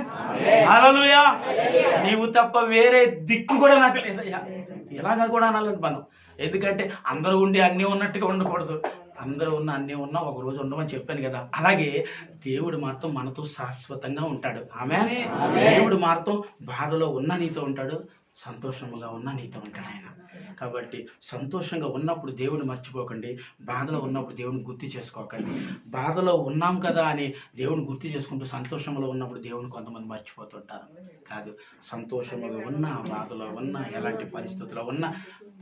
హల్లెలూయా. నీవు తప్ప వేరే దిక్కు కూడా నాకు లేదయ్యా. ఇలాగా కూడా అనాలని మనం. ఎందుకంటే అందరూ ఉండి అన్నీ ఉన్నట్టుగా ఉండకూడదు. అందరూ ఉన్న అన్నీ ఉన్నా ఒక రోజు ఉండమని చెప్పాను కదా. అలాగే దేవుడు మాత్రం మనతో శాశ్వతంగా ఉంటాడు. ఆమేన్. దేవుడు మాత్రం బాధలో ఉన్న నీతో ఉంటాడు, సంతోషంగా ఉన్న నీతో ఉంటాడు ఆయన. కాబట్టి సంతోషంగా ఉన్నప్పుడు దేవుని మర్చిపోకండి, బాధలో ఉన్నప్పుడు దేవుని గుర్తు చేసుకోకండి. బాధలో ఉన్నాం కదా అని దేవుని గుర్తు చేసుకుంటూ సంతోషంలో ఉన్నప్పుడు దేవుని కొంతమంది మర్చిపోతుంటారు. కాదు, సంతోషంలో ఉన్నా, బాధలో ఉన్నా, ఎలాంటి పరిస్థితుల్లో ఉన్నా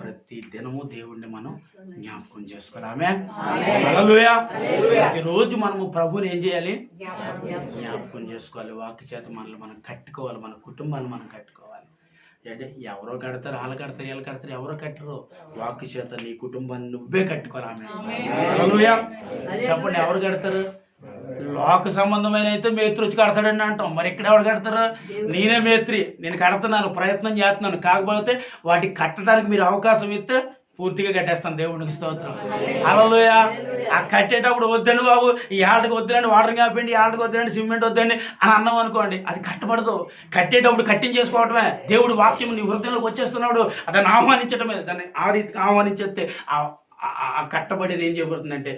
ప్రతి దినము దేవుణ్ణి మనం జ్ఞాపకం చేసుకోవాలి. ఆమేన్, హల్లెలూయా. ప్రతిరోజు మనము ప్రభువుని ఏం చేయాలి? జ్ఞాపకం చేసుకోవాలి. వాక్య చేత మనల్ని మనం కట్టుకోవాలి, మన కుటుంబాన్ని మనం కట్టుకోవాలి. అంటే ఎవరో కడతారు, వాళ్ళు కడతారు, వీళ్ళు కడతారు, ఎవరో కట్టరు. వాక్య చేత నీ కుటుంబాన్ని నువ్వే కట్టుకోవాలి. హల్లెలూయా. చెప్పండి, ఎవరు కడతారు? లోక సంబంధమైన అయితే మేస్త్రి వచ్చి కడతాడని అంటాం. మరి ఇక్కడ ఎవరు కడతారు? నేనే మేస్త్రి, నేను కడుతున్నాను, ప్రయత్నం చేస్తున్నాను. కాకపోతే వాటికి కట్టడానికి మీరు అవకాశం ఇస్తే పూర్తిగా కట్టేస్తాను. దేవుడికి స్తోత్రం, హల్లెలూయా. ఆ కట్టేటప్పుడు వద్దండి బాబు, ఈ ఆటకు వద్దండి, వాటర్ కాపండి, ఈ ఆటకు వద్దండి, సిమెంట్ వద్దండి అని అన్నాం అనుకోండి, అది కట్టబడదు. కట్టేటప్పుడు కట్టించేసుకోవటమే. దేవుడు వాక్యం నీ హృదయంలోకి వచ్చేస్తున్నాడు, దాన్ని ఆహ్వానించటమే. దాన్ని ఆ రీతికి ఆహ్వానించేస్తే ఆ కట్టబడేది ఏం చేయబడుతుందంటే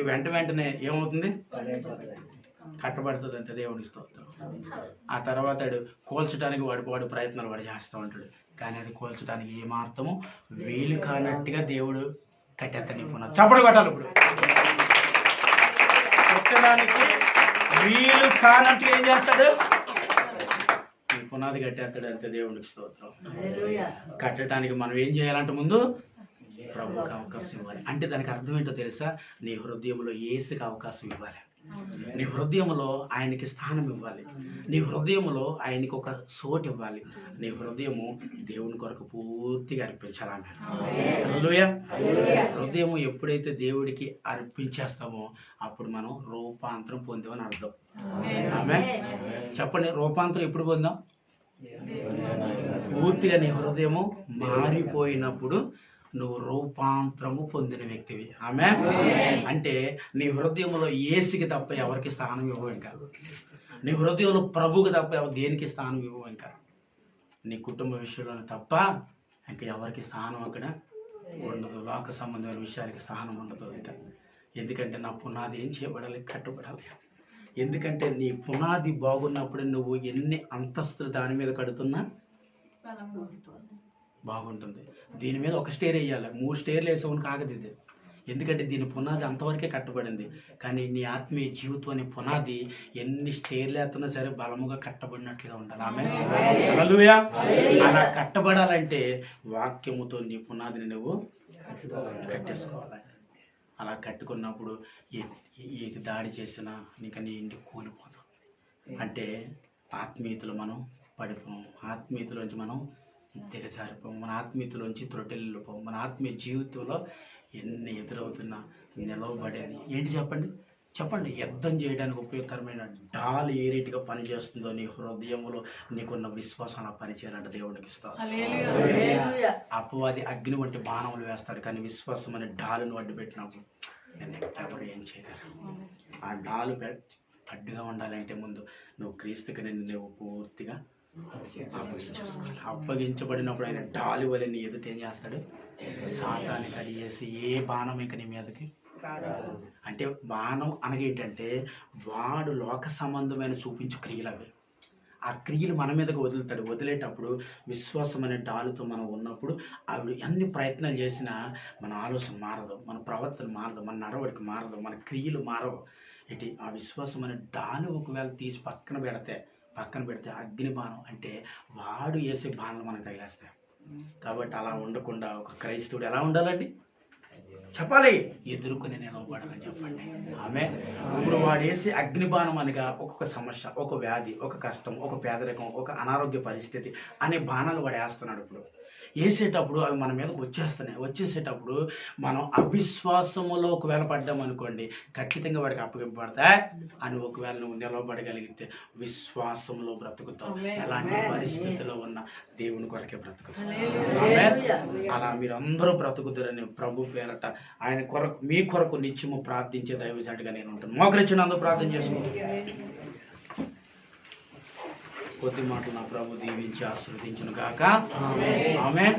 వెంటనే ఏమవుతుంది? కట్టబడుతుంది అంతే. దేవుడికి స్తోత్రం. ఆ తర్వాత కోల్చడానికి వాడు ప్రయత్నాలు వాడు చేస్తూ ఉంటాడు. కానీ అది కోల్చడానికి ఏమాత్రము వీలు కానట్టుగా దేవుడు కట్టేస్తాడు. పునాది చప్పట్లు కొట్టాలి. ఇప్పుడు కట్టడానికి వీలు కానట్టుగా ఏం చేస్తాడు? ఈ పునాది కట్టేస్తాడు అంతే. దేవుడికి స్తోత్రం. కట్టడానికి మనం ఏం చేయాలంటే ముందు ప్రభువుకి అవకాశం ఇవ్వాలి. అంటే దానికి అర్థం ఏంటో తెలుసా? నీ హృదయంలో యేసుకి అవకాశం ఇవ్వాలి. నీ హృదయంలో ఆయనకి స్థానం ఇవ్వాలి. నీ హృదయంలో ఆయనకి ఒక చోటు ఇవ్వాలి. నీ హృదయము దేవుని కొరకు పూర్తిగా అర్పించాలి. హల్లెలూయా. హృదయము ఎప్పుడైతే దేవుడికి అర్పించేస్తామో అప్పుడు మనం రూపాంతరం పొందామని అర్థం. ఆమేన్. చెప్పండి, రూపాంతరం ఎప్పుడు పొందాం? పూర్తిగా నీ హృదయము మారిపోయినప్పుడు నువ్వు రూపాంతరము పొందిన వ్యక్తివి. ఆమేన్. అంటే నీ హృదయంలో యేసుకి తప్ప ఎవరికి స్థానం ఇవ్వవు. ఇంకా నీ హృదయంలో ప్రభువుకి తప్ప దేనికి స్థానం ఇవ్వవు. ఇంకా నీ కుటుంబ విషయంలో తప్ప ఇంకా ఎవరికి స్థానం అక్కడ ఉండదు. లోక సంబంధమైన విషయానికి స్థానం ఉండదు ఇంకా. ఎందుకంటే నా పునాది ఏం చేయబడాలి? కట్టుబడాలి. ఎందుకంటే నీ పునాది బాగున్నప్పుడు నువ్వు ఎన్ని అంతస్తులు దాని మీద కడుతున్నా బాగుంటుంది. దీని మీద ఒక స్టేర్ వేయాలి, 3 స్టేర్లు వేసేవానికి ఆగదు ఇది. ఎందుకంటే దీని పునాది అంతవరకే కట్టబడింది. కానీ నీ ఆత్మీయ జీవితం అనే పునాది ఎన్ని స్టేర్లు వేస్తున్నా సరే బలముగా కట్టబడినట్లుగా ఉండాలి. ఆమేన్, హల్లెలూయా. అలా కట్టబడాలంటే వాక్యముతో నీ పునాదిని నువ్వు కట్టేసుకోవాలి. అలా కట్టుకున్నప్పుడు ఈ దాడి చేసినా నీకు నీ ఇంటికి కూలిపోతాం. అంటే ఆత్మీయతలు మనం పడిపోం, ఆత్మీయతలోంచి మనం దిగజారిపోం, మన ఆత్మీయతలోంచి త్రొట్టెళ్ళిపోం. మన ఆత్మీయ జీవితంలో ఎన్ని ఎదురవుతున్నా నిలవబడేది ఏంటి చెప్పండి. యుద్ధం చేయడానికి ఉపయోగకరమైన డాల్ ఏ రీతిగా పనిచేస్తుందో నీ హృదయంలో నీకున్న విశ్వాసం అలా పనిచేయాలంటే దేవుడికి ఇస్తాడు. అపవాది అగ్ని వంటి బాణములు వేస్తాడు, కానీ విశ్వాసం అనే డాలును అడ్డు పెట్టినప్పుడు నేను ఎవరు ఏం చేయగలరు? ఆ డాలు అడ్డుగా ఉండాలంటే ముందు నువ్వు క్రీస్తుకి నువ్వు పూర్తిగా అప్పగించేసుకోవాలి. అప్పగించబడినప్పుడు ఆయన డాలి వల్ల నీ ఎదుట ఏం చేస్తాడు? సాతాన్ని కడిగేసి ఏ బాణం ఇక నీ మీదకి అంటే బాణం అనగేంటంటే వాడు లోక సంబంధమైన చూపించు క్రియలు అవి. ఆ క్రియలు మన మీదకి వదులుతాడు. వదిలేటప్పుడు విశ్వాసం అనే డాలుతో మనం ఉన్నప్పుడు ఆవిడ ఎన్ని ప్రయత్నాలు చేసినా మన ఆలోచన మారదు, మన ప్రవర్తన మారదు, మన నడవడిక మారదు, మన క్రియలు మారవు. ఇటు ఆ విశ్వాసం అనే డాలు ఒకవేళ తీసి పక్కన పెడితే అగ్ని బాణం అంటే వాడు వేసే బాణాలు మనకు తగిలేస్తాయి. కాబట్టి అలా ఉండకుండా ఒక క్రైస్తవుడు ఎలా ఉండాలండి చెప్పాలి, ఎదుర్కొని నిలబడాలని చెప్పండి. ఆమె ఇప్పుడు వాడు వేసే అగ్నిబాణం అనగా ఒక్కొక్క సమస్య, ఒక వ్యాధి, ఒక కష్టం, ఒక పేదరికం, ఒక అనారోగ్య పరిస్థితి అనే బాణాలు వాడు వేస్తున్నాడు. ఇప్పుడు వేసేటప్పుడు అవి మన మీదకి వచ్చేసేటప్పుడు మనం అవిశ్వాసములో ఒకవేళ పడ్డామనుకోండి, ఖచ్చితంగా వాడికి అప్పగింపబడతా అని ఒకవేళ నువ్వు నిలవబడగలిగితే విశ్వాసంలో బ్రతుకుతావు. ఎలాంటి పరిస్థితిలో ఉన్న దేవుని కొరకే బ్రతుకుతావు. అలా మీరు అందరూ బ్రతుకుతారని ప్రభు పేరట ఆయన కొరకు మీ కొరకు నిత్యము ప్రార్థించే దైవజనుడిగా నేను ఉంటాను. మోకరించినందుకు ప్రార్థన చేసుకోండి. కొద్ది మాటలు నా ప్రభు దీవించి ఆశీర్వదించును గాక. ఆమేన్.